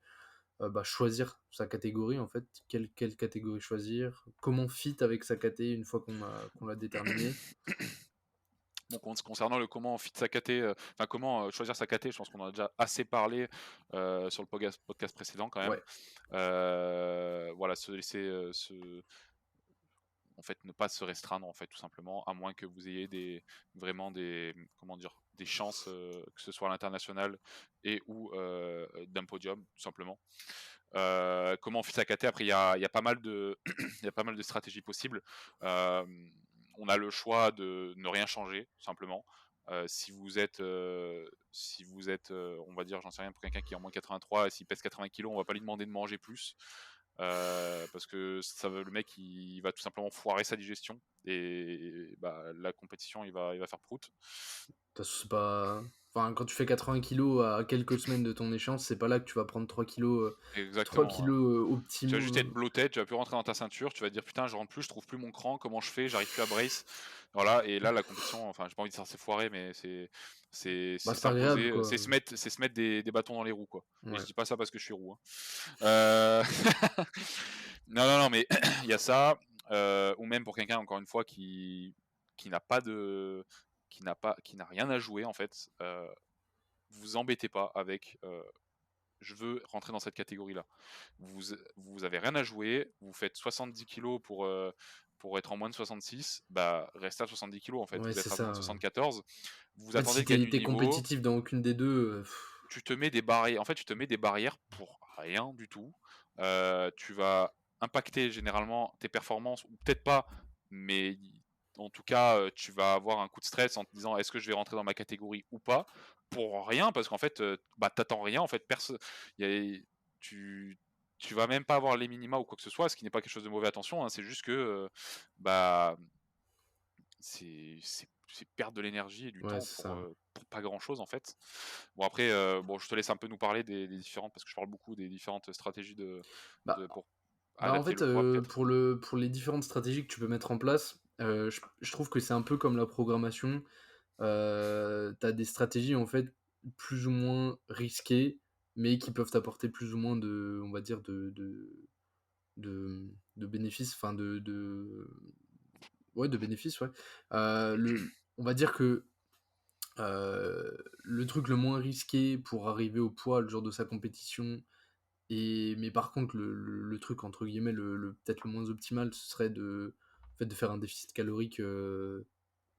bah, choisir sa catégorie, en fait. Quelle catégorie choisir? Comment fit avec sa caté une fois qu'on l'a déterminée? Donc concernant le comment fit sa caté, enfin comment, choisir sa caté, je pense qu'on en a déjà assez parlé, sur le podcast précédent quand même. Ouais, Voilà, se laisser, en fait, ne pas se restreindre, en fait, tout simplement, à moins que vous ayez vraiment des, comment dire? Des chances, que ce soit à l'international et ou, d'un podium, tout simplement. Comment on fit sa caté? Après il y a pas mal de il y a pas mal de stratégies possibles. Hem, on a le choix de ne rien changer, tout simplement. Si vous êtes, on va dire, j'en sais rien, pour quelqu'un qui est en -83 et s'il pèse 80 kilos, on va pas lui demander de manger plus, parce que ça veut le mec, il va tout simplement foirer sa digestion et bah, la compétition, il va faire prout. c'est pas enfin, quand tu fais 80 kilos à quelques semaines de ton échéance, c'est pas là que tu vas prendre 3 kilos 3 Exactement, kilos tu vas juste être optimaux. bloated, tu vas plus rentrer dans ta ceinture, tu vas te dire: «Putain, je rentre plus, je trouve plus mon cran, comment je fais? J'arrive plus à brace». Voilà, et là, la compétition, enfin, j'ai pas envie de dire c'est foiré, mais Bah, c'est c'est pas agréable, s'imposer, quoi. c'est se mettre des bâtons dans les roues, quoi. Et je Ouais. dis pas ça parce que je suis roux, hein. Heu, non, non, non, mais il y a ça, ou même pour quelqu'un, encore une fois, qui n'a pas de qui n'a rien à jouer, en fait, vous embêtez pas avec, je veux rentrer dans cette catégorie-là. Vous avez rien à jouer, vous faites 70 kilos pour être en moins de 66, bah, restez à 70 kilos en fait. Ouais, Vous c'est êtes à moins de ça. 74, vous En fait, attendez si de gagner t'es du es niveau, compétitif dans aucune des 2, tu te mets des barrières. En fait, tu te mets des barrières pour rien du tout. Tu vas impacter généralement tes performances, ou peut-être pas, mais en tout cas, tu vas avoir un coup de stress en te disant: «Est-ce que je vais rentrer dans ma catégorie ou pas?» Pour rien, parce qu'en fait, bah, tu rien en fait, y a tu tu vas même pas avoir les minima ou quoi que ce soit, ce qui n'est pas quelque chose de mauvais, attention, hein. C'est juste que, bah, c'est perdre de l'énergie et du ouais, temps c'est ça. pour pas grand chose en fait. Bon après, bon, je te laisse un peu nous parler des différentes, parce que je parle beaucoup des différentes stratégies Bah pour en adapter fait, le poids peut-être? pour les différentes stratégies que tu peux mettre en place, je trouve que c'est un peu comme la programmation. Tu des stratégies, en fait, plus ou moins risquées, mais qui peuvent t'apporter plus ou moins de on va dire de bénéfices, enfin ouais, de bénéfices, ouais. On va dire que, le truc le moins risqué pour arriver au poids le jour de sa compétition mais par contre le truc entre guillemets le peut-être le moins optimal, ce serait en fait, de faire un déficit calorique,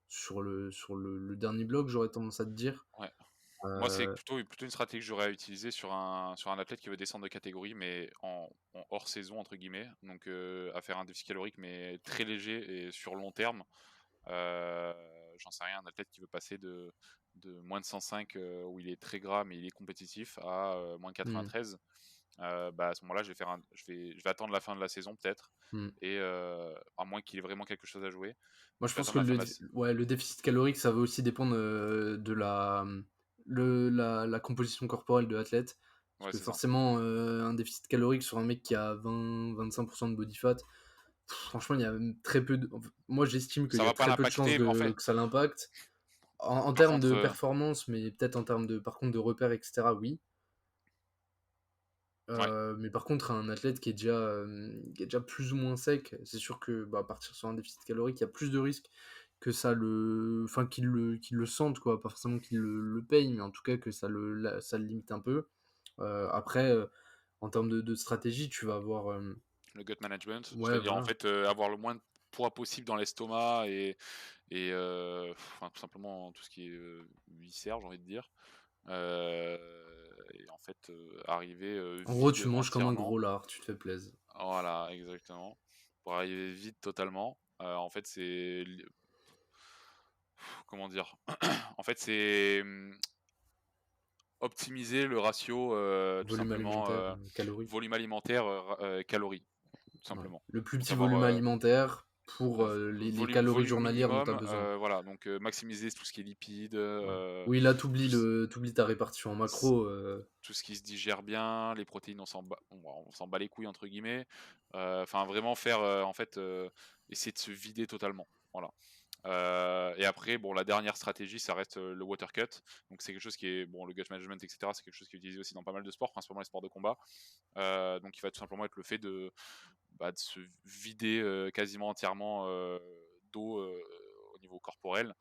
sur le dernier bloc, j'aurais tendance à te dire. Ouais. Moi, c'est Heu, plutôt une stratégie que j'aurais à utiliser sur un athlète qui veut descendre de catégorie, mais en «hors saison» entre guillemets, donc à faire un déficit calorique, mais très léger et sur long terme. Heu, J'en sais rien, un athlète qui veut passer de moins de 105, où il est très gras, mais il est compétitif, à moins de mmh, 93. Bah, à ce moment-là, je vais attendre la fin de la saison peut-être, mmh. et à moins qu'il ait vraiment quelque chose à jouer, Moi, je je vais pense attendre que la fin de la s le déficit calorique, ça va aussi dépendre, de la composition corporelle de l'athlète. Parce ouais, que c'est ça. forcément, un déficit calorique sur un mec qui a 20-25 de body fat, franchement, il y a très peu de moi, j'estime qu'il Ça y a va pas très peu de chances l'impacter, mais en de fait, que ça l'impacte. En par termes contre, de performance, mais peut-être en termes de par contre de repères et cetera, oui. ouais, Mais par contre, un athlète qui est déjà plus ou moins sec, c'est sûr que, bah, partir sur un déficit calorique, il y a plus de risques que ça le enfin qu'il le sente quoi, pas forcément qu'il le paye, mais en tout cas que ça le limite un peu. Après, en termes de stratégie, tu vas avoir, le gut management, ouais, c'est-à-dire en voilà. fait, avoir le moins de poids possible dans l'estomac, et enfin tout simplement tout ce qui est, viscères, j'ai envie de dire. Heu et en fait, arriver, En gros, vide tu manges comme un entièrement. gros lard, tu te fais plaisir. Voilà, exactement. Pour arriver vide totalement, en fait, c'est l comment dire? En fait, c'est, optimiser le ratio, tout Volume simplement, alimentaire, calories. volume alimentaire, calories, tout Ouais. simplement. Le plus Donc petit avoir, volume alimentaire pour, v les volume calories volume journalières dont tu as minimum, besoin. voilà, donc maximiser tout ce qui est lipides, Ouais. Oui, là, tu tout oublies ce ta répartition en s macros, tout ce qui se digère bien, les protéines on s'en bat «les couilles» entre guillemets, enfin vraiment faire, en fait, essayer de se vider totalement, voilà. Et après, bon, la dernière stratégie, ça reste, le water cut. Donc c'est quelque chose qui est bon, le gut management et cetera, c'est quelque chose qui est utilisé aussi dans pas mal de sports, principalement les sports de combat. Donc il va tout simplement être le fait de se vider, quasiment entièrement, d'eau, au niveau corporel.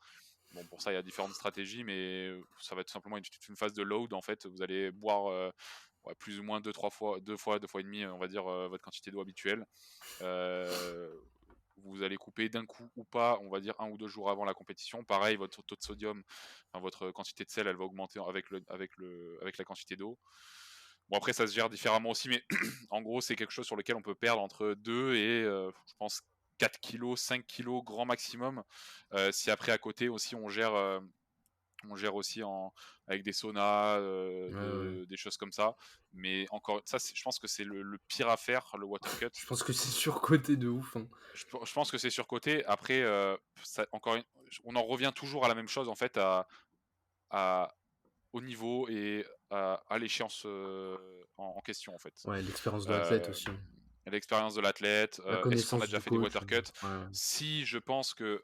Bon, pour ça, il y a différentes stratégies, mais ça va être tout simplement une phase de load. En fait, vous allez boire, ouais, plus ou moins 2 fois et demi, on va dire, votre quantité d'eau habituelle. Heu, Vous allez couper d'un coup ou pas, on va dire 1 ou 2 jours avant la compétition. Pareil, votre taux de sodium, enfin votre quantité de sel, elle va augmenter avec la quantité d'eau. Bon, après ça se gère différemment aussi, mais en gros, c'est quelque chose sur lequel on peut perdre entre 2 et je pense 4 kilos, 5 kilos grand maximum. Si après à côté aussi on gère aussi avec des saunas, Ouais, ouais. des choses comme ça. Mais encore ça, je pense que c'est le pire à faire, le water cut. Je pense que c'est surcoté de ouf, hein. Je pense que c'est surcoté. Après, on en revient toujours à la même chose en fait, à au niveau et à l'échéance, en question en fait. Ouais, l'expérience de l'athlète Hem, aussi, hein. L'expérience de l'athlète, La est-ce qu'on a connaissance déjà du fait des coach, water cuts? ouais, ouais. Si je pense que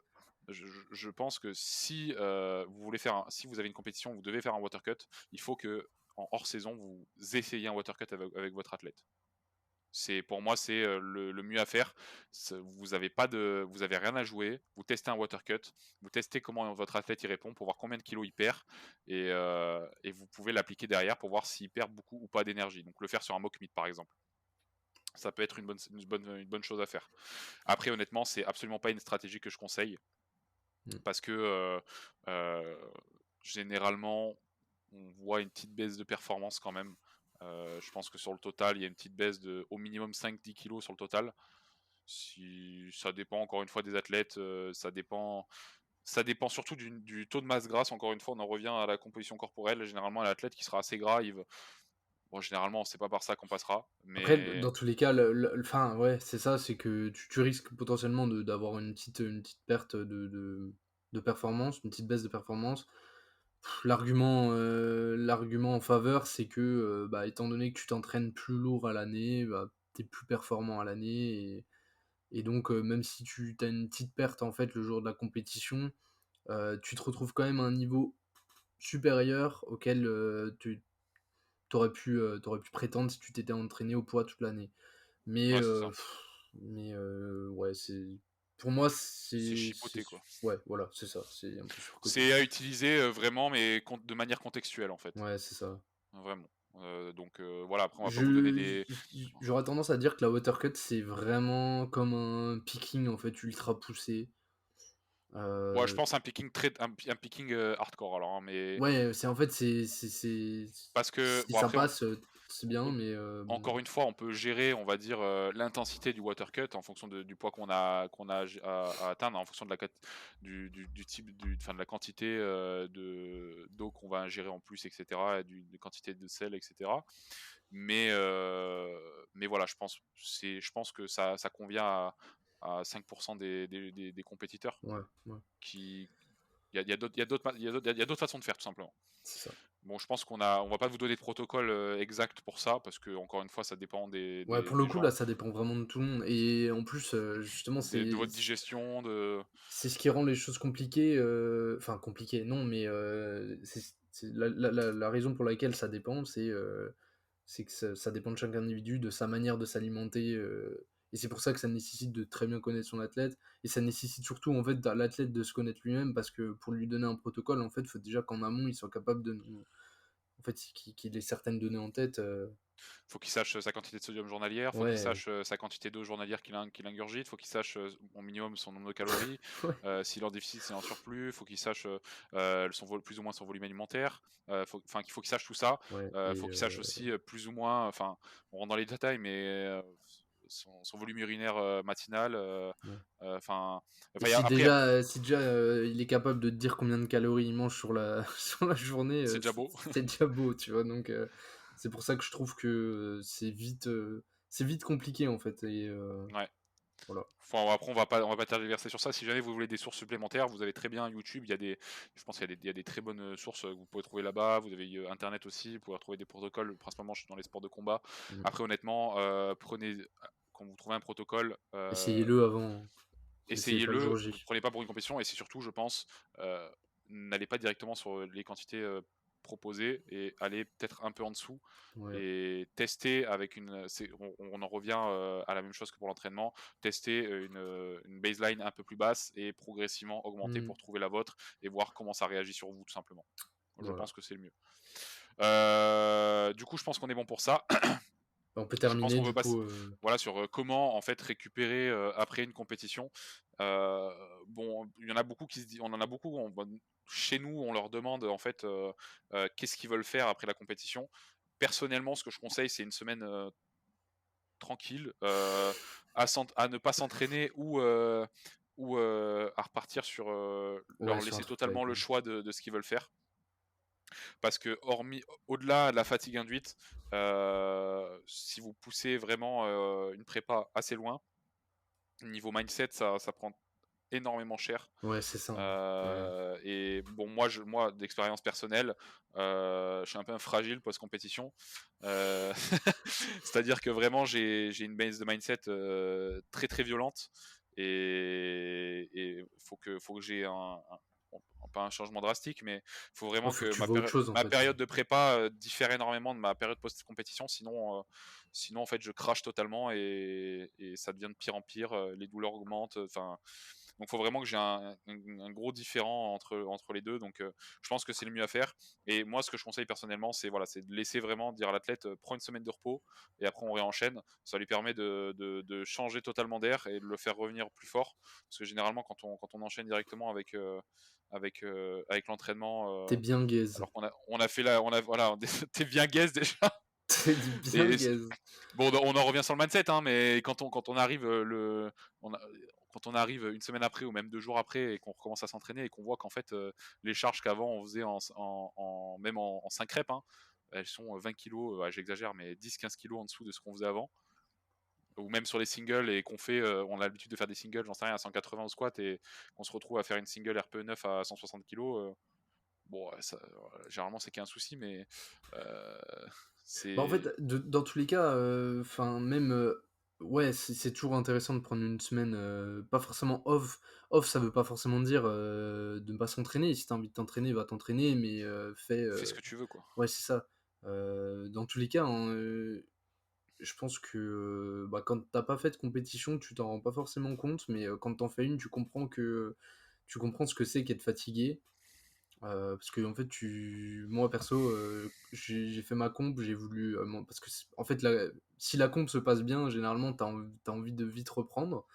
je pense que si, si vous avez une compétition, vous devez faire un water cut, il faut que en hors saison, vous essayiez un water cut avec votre athlète. C'est pour moi, c'est, le mieux à faire. Vous avez rien à jouer, vous testez un water cut, vous testez comment votre athlète y répond pour voir combien de kilos il perd et vous pouvez l'appliquer derrière pour voir s'il perd beaucoup ou pas d'énergie. Donc le faire sur un mock meet par exemple. Ça peut être une bonne chose à faire. Après honnêtement, c'est absolument pas une stratégie que je conseille Mmh. parce que, heu, généralement, on voit une petite baisse de performance quand même. Je pense que sur le total, il y a une petite baisse de au minimum 5-10 kilos sur le total. Si ça dépend encore une fois des athlètes, ça dépend surtout du taux de masse grasse. Encore une fois, on en revient à la composition corporelle. Généralement, l'athlète qui sera assez gras, bon, généralement, c'est pas par ça qu'on passera, Après, mais dans tous les cas, enfin, ouais, c'est ça, c'est que tu risques potentiellement d'avoir une petite perte de performance, une petite baisse de performance. L'argument en faveur, c'est que, bah, étant donné que tu t'entraînes plus lourd à l'année, bah, tu es plus performant à l'année et donc, même si tu as une petite perte, en fait, le jour de la compétition, tu te retrouves quand même à un niveau supérieur auquel, tu aurais pu prétendre si tu t'étais entraîné au poids toute l'année. Mais, ouais, c'est ça. ouais, pour moi, C'est c'est chipoté, quoi. ouais, voilà, c'est ça, c'est un peu surcoté. C'est à utiliser, vraiment, mais de manière contextuelle, en fait. Ouais, c'est ça. Vraiment. Donc voilà, après on va pas vous donner Je des j'aurais tendance à dire que la water cut, c'est vraiment comme un picking, en fait, ultra poussé. ouais, je Heu, pense un picking, hardcore alors, hein, mais ouais, c'est en fait, parce que si bon ça après passe, c'est bien, on mais, bon. encore une fois, on peut gérer, on va dire, l'intensité du water cut en fonction du poids qu'on a à atteindre, en fonction de la quat du type de la quantité, d'eau qu'on va ingérer en plus et cetera et de quantité de sel et cetera. Mais voilà, je pense que ça convient à 5 des compétiteurs Ouais, ouais, qui il y a d'autres façons de faire tout simplement. c'est ça. Bon, je pense on va pas vous donner de protocole, exact pour ça parce que encore une fois, ça dépend Ouais, pour le des coup, là, gens, ça dépend vraiment de tout le monde et en plus, justement, de votre digestion, de c'est ce qui rend les choses compliquées, enfin compliquées, non, mais, c'est la raison pour laquelle ça dépend, c'est que ça dépend de chaque individu, de sa manière de s'alimenter, et c'est pour ça que ça nécessite de très bien connaître son athlète et ça nécessite surtout, en fait, à l'athlète de se connaître lui-même parce que pour lui donner un protocole, en fait, il faut déjà qu'en amont, il soit capable de nous en fait, qu'il ait certaines données en tête, Faut qu'il sache sa quantité de sodium journalière, faut qu'il Ouais, sache sa quantité d'eau journalière qu'il ingurgite, faut qu'il sache au minimum son nombre de calories, ouais, s'il est en déficit, s'il est en surplus, faut qu'il sache plus ou moins son volume alimentaire, enfin qu'il faut qu'il sache tout ça. ouais Faut et qu'il sache aussi plus ou moins, enfin on rentre dans les détails, mais son volume urinaire matinal, ouais. enfin, Et enfin après si déjà, il est capable de te dire combien de calories il mange sur la sur la journée, c'est déjà beau. c'est déjà beau, tu vois? Donc c'est pour ça que je trouve que, c'est vite compliqué, en fait et Ouais. voilà. Enfin, après, on va pas tergiverser sur ça. Si jamais vous voulez des sources supplémentaires, vous avez très bien YouTube. Il y a des, je pense il y a des très bonnes sources que vous pouvez trouver là-bas. Vous avez Internet aussi. Vous pouvez retrouver des protocoles. Principalement, je suis dans les sports de combat. Mmh. Après, honnêtement, quand vous trouvez un protocole, Essayez-le avant, essayez pas le essayez-le. jour Ne le J. prenez pas pour une compétition. Et c'est surtout, je pense, euh, n'allez pas directement sur les quantités proposées et allez peut-être un peu en dessous Ouais. et tester avec on en revient à la même chose que pour l'entraînement, tester une baseline un peu plus basse et progressivement augmenter Mmh. pour trouver la vôtre et voir comment ça réagit sur vous tout simplement. Je Voilà. pense que c'est le mieux. Du coup, je pense qu'on est bon pour ça. Bah, on peut Je pense terminer qu'on peut du passer coup, voilà, sur comment en fait récupérer après une compétition. Heu, bon, il y en a beaucoup qui se disent, on en a beaucoup, chez nous, on leur demande en fait qu'est-ce qu'ils veulent faire après la compétition. Personnellement, ce que je conseille, c'est une semaine tranquille, à ne pas s'entraîner ou à repartir sur ouais, leur sur un laisser truc light, totalement le ouais. choix de ce qu'ils veulent faire. Parce que au-delà de la fatigue induite, si vous poussez vraiment une prépa assez loin, niveau mindset, ça prend énormément cher. Ouais, c'est ça, hein. Ouais. Et bon, moi d'expérience personnelle, je suis un peu un fragile post-compétition. Heu, c'est-à-dire que vraiment j'ai une base de mindset très, très violente et faut que j'ai bon, pas un changement drastique, mais il faut Ouais, vraiment faut que que tu vois autre chose, en ma fait, ouais. période de prépa diffère énormément de ma période post-compétition, sinon en fait je crache totalement et ça devient de pire en pire, les douleurs augmentent, enfin donc il faut vraiment que j'ai un gros différent entre les deux. Donc je pense que c'est le mieux à faire. Et moi, ce que je conseille personnellement, c'est voilà, c'est de laisser vraiment dire à l'athlète prends une semaine de repos et après on réenchaîne. Ça lui permet de changer totalement d'air et de le faire revenir plus fort. Parce que généralement, quand on enchaîne directement avec l'entraînement, Tu bien gaze. alors on a fait voilà, t'es bien gaze déjà. Tu bien Et gaze. bon, on en revient sur le mindset, hein, mais quand on arrive on a- quand on arrive une semaine après ou même 2 jours après et qu'on recommence à s'entraîner et qu'on voit qu'en fait les charges qu'avant on faisait même en 5 reps, hein, elles sont 20 kilos, j'exagère, mais 10-15 kilos en dessous de ce qu'on faisait avant. Ou même sur les singles et on a l'habitude de faire des singles, j'en sais rien, à 180 au squat et qu'on se retrouve à faire une single RPE 9 à 160 kilos. Bon, généralement c'est qu'il y a un souci, mais euh, Bah, en fait, c'est dans tous les cas, enfin même, ouais, c'est toujours intéressant de prendre une semaine, pas forcément off. Off, ça veut pas forcément dire, de ne pas s'entraîner. Si tu as envie de t'entraîner, va t'entraîner, mais fais ce que tu veux, quoi. ouais, c'est ça. Dans tous les cas, hein, je pense que, bah, quand t'as pas fait de compétition, tu t'en rends pas forcément compte, mais quand tu en fais une, tu comprends ce que c'est qu'être fatigué. Parce que en fait, moi perso, j'ai fait ma comp, j'ai voulu, parce que en fait, si la comp se passe bien, généralement, t'as envie de vite reprendre.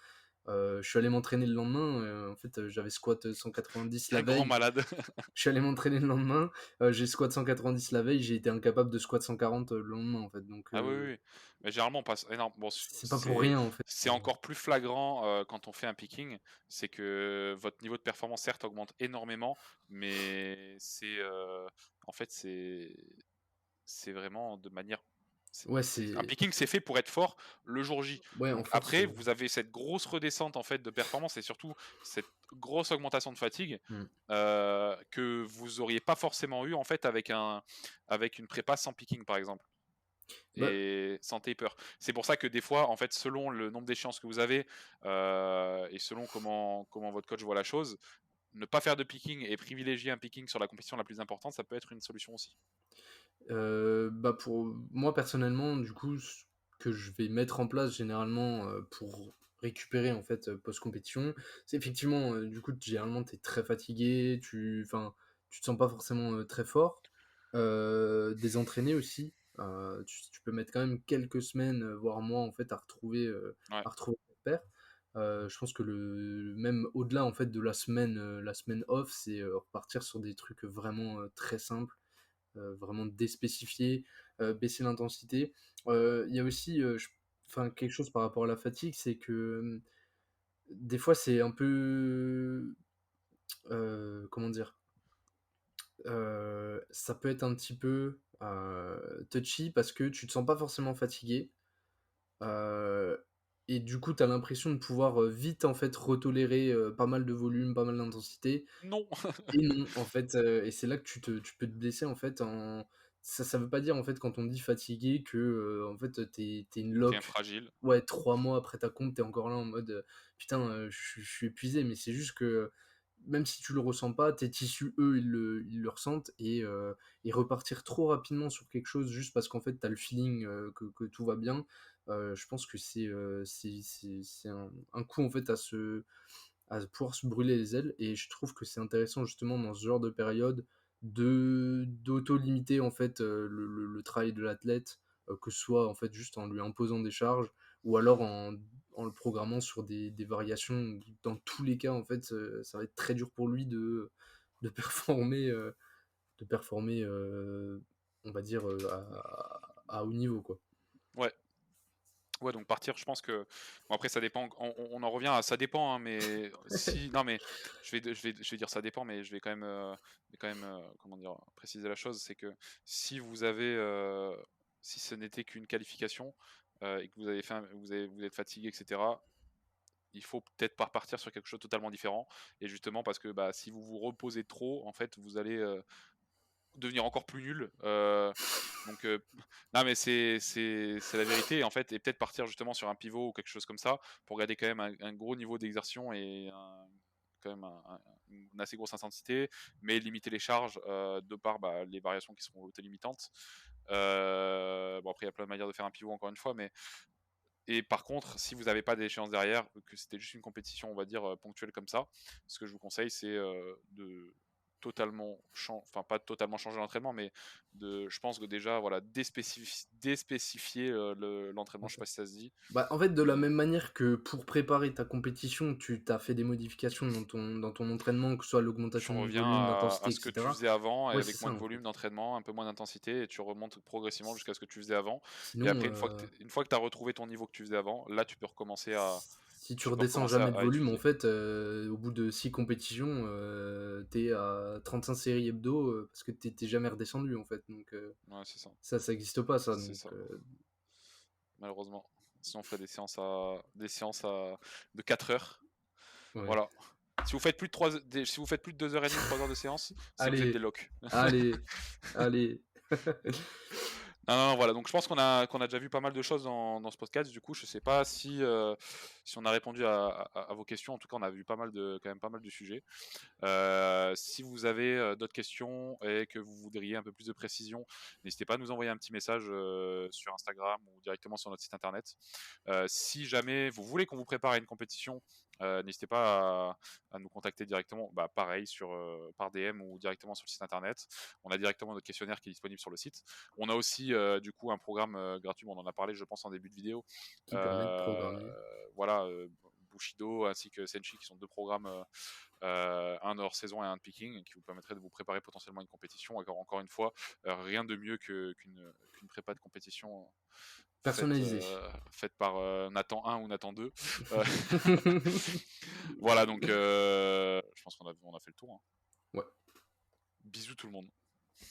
Je suis allé m'entraîner le lendemain, en fait, j'avais squat 190 la Un grand veille. malade. Je suis allé m'entraîner le lendemain, j'ai squat 190 la veille, j'ai été incapable de squat 140 le lendemain, en fait. Donc, Ah oui, oui, oui. Mais généralement, on passe énorme. Bon, c'est pas pour rien, en fait. c'est encore plus flagrant quand on fait un picking. C'est que votre niveau de performance, certes, augmente énormément, mais en fait, c'est vraiment de manière. Ouais, Un picking, c'est fait pour être fort le jour J. ouais, en Donc force. après, vous avez cette grosse redescente en fait de performance et surtout cette grosse augmentation de fatigue Mmh. que vous auriez pas forcément eu en fait avec une prépa sans picking par exemple Bah, et sans taper. C'est pour ça que des fois, en fait, selon le nombre d'échéances que vous avez et selon comment votre coach voit la chose, ne pas faire de picking et privilégier un picking sur la compétition la plus importante, ça peut être une solution aussi. bah, pour moi personnellement, du coup, ce que je vais mettre en place généralement, pour récupérer en fait, post-compétition, c'est effectivement, du coup, généralement tu es très fatigué, tu te sens pas forcément, très fort. Désentraîné aussi, Tu peux mettre quand même quelques semaines, voire mois en fait Ouais. à retrouver tes repères. Je pense que le même au-delà en fait de la semaine off, c'est, repartir sur des trucs vraiment, très simples, vraiment déspécifier, baisser l'intensité. Il y a aussi, enfin quelque chose par rapport à la fatigue, c'est que, des fois c'est un peu, comment dire? Ça peut être un petit peu, touchy parce que tu te sens pas forcément fatigué, heu et du coup, tu as l'impression de pouvoir, vite, en fait, retolérer, pas mal de volume, pas mal d'intensité Non! et non, en fait, et c'est là que tu peux te blesser, en fait, en ça veut pas dire, en fait, quand on dit fatigué que, en fait, tu es une T'es un loque. fragile. Ouais, 3 mois après ta compte, tu es encore là en mode, «Putain, je suis épuisé», mais c'est juste que, même si tu le ressens pas, tes tissus, eux, ils le ressentent et repartir trop rapidement sur quelque chose juste parce qu'en fait, tu as le feeling, que tout va bien, je pense que c'est un coup, en fait, à pouvoir se brûler les ailes et je trouve que c'est intéressant justement dans ce genre de période d'auto-limiter en fait, le travail de l'athlète, que ce soit en fait juste en lui imposant des charges ou alors en le programmant sur des variations où dans tous les cas en fait, ça va être très dur pour lui de performer, on va dire, à haut niveau quoi. Ouais. Ouais, donc partir, je pense que bon après ça dépend, on en revient à ça dépend, hein, mais si non mais je vais dire ça dépend, mais comment dire? Préciser la chose, c'est que si vous avez, si ce n'était qu'une qualification, et que vous avez fait un vous êtes fatigué et cetera, il faut peut-être pas repartir sur quelque chose de totalement différent et justement parce que, bah, si vous vous reposez trop, en fait, vous allez, devenir encore plus nul, donc non mais c'est la vérité en fait et peut-être partir justement sur un pivot ou quelque chose comme ça pour garder quand même un gros niveau d'exertion et quand même une assez grosse intensité, mais limiter les charges, de par, bah, les variations qui seront auto-limitantes. Bon après il y a plein de manières de faire un pivot encore une fois, mais et par contre, si vous n'avez pas d'échéance derrière, que c'était juste une compétition, on va dire, ponctuelle comme ça, ce que je vous conseille, c'est, de totalement enfin pas totalement changer l'entraînement, mais je pense que déjà, voilà, déspécifier, l'entraînement, je sais pas si ça se dit, Bah, en fait, de la mais même manière que pour préparer ta compétition, tu t'as fait des modifications dans ton entraînement, que ce soit tu l'augmentation de reviens volume, à d'intensité, et ce que tu cetera. faisais avant et Ouais, c'est avec ça, moins de en fait. volume d'entraînement, un peu moins d'intensité et tu remontes progressivement jusqu'à ce que tu faisais avant et Sinon, après une fois que tu as retrouvé ton niveau que tu faisais avant, là, si tu tu peux redescends recommencer jamais de à volume, en étudier. fait, au bout de 6 compétitions, tu à 35 séries hebdo, parce que tu jamais redescendu, en fait. Donc, Ouais, c'est ça, ça existe pas, ça. c'est Donc, ça. Malheureusement. Sinon, on ferait de 4 heures. ouais. Voilà. Si vous faites plus de 2h30, 3 heures de séance, c'est que vous êtes des Allez, locs. allez, allez. Non, non, non, voilà. Donc, je pense qu'on a déjà vu pas mal de choses dans ce podcast. Du coup, je sais pas si on a répondu à vos questions. En tout cas, on a vu quand même pas mal de sujets. Si vous avez d'autres questions et que vous voudriez un peu plus de précision, n'hésitez pas à nous envoyer un petit message sur Instagram ou directement sur notre site internet. Si jamais vous voulez qu'on vous prépare à une compétition, n'hésitez pas à nous contacter directement, bah, pareil par DM ou directement sur le site internet. On a directement notre questionnaire qui est disponible sur le site. On a aussi du coup un programme gratuit, on en a parlé je pense en début de vidéo. Qui permet de programmer. Voilà, Bushido ainsi que Senshi qui sont deux programmes, un hors saison et un de picking qui vous permettrait de vous préparer potentiellement à une compétition. Encore une fois, rien de mieux qu'une prépa de compétition Personnalisé. faite par Nathan 1 ou Nathan 2. Voilà, donc je pense on a fait le tour, hein. Ouais. Bisous tout le monde.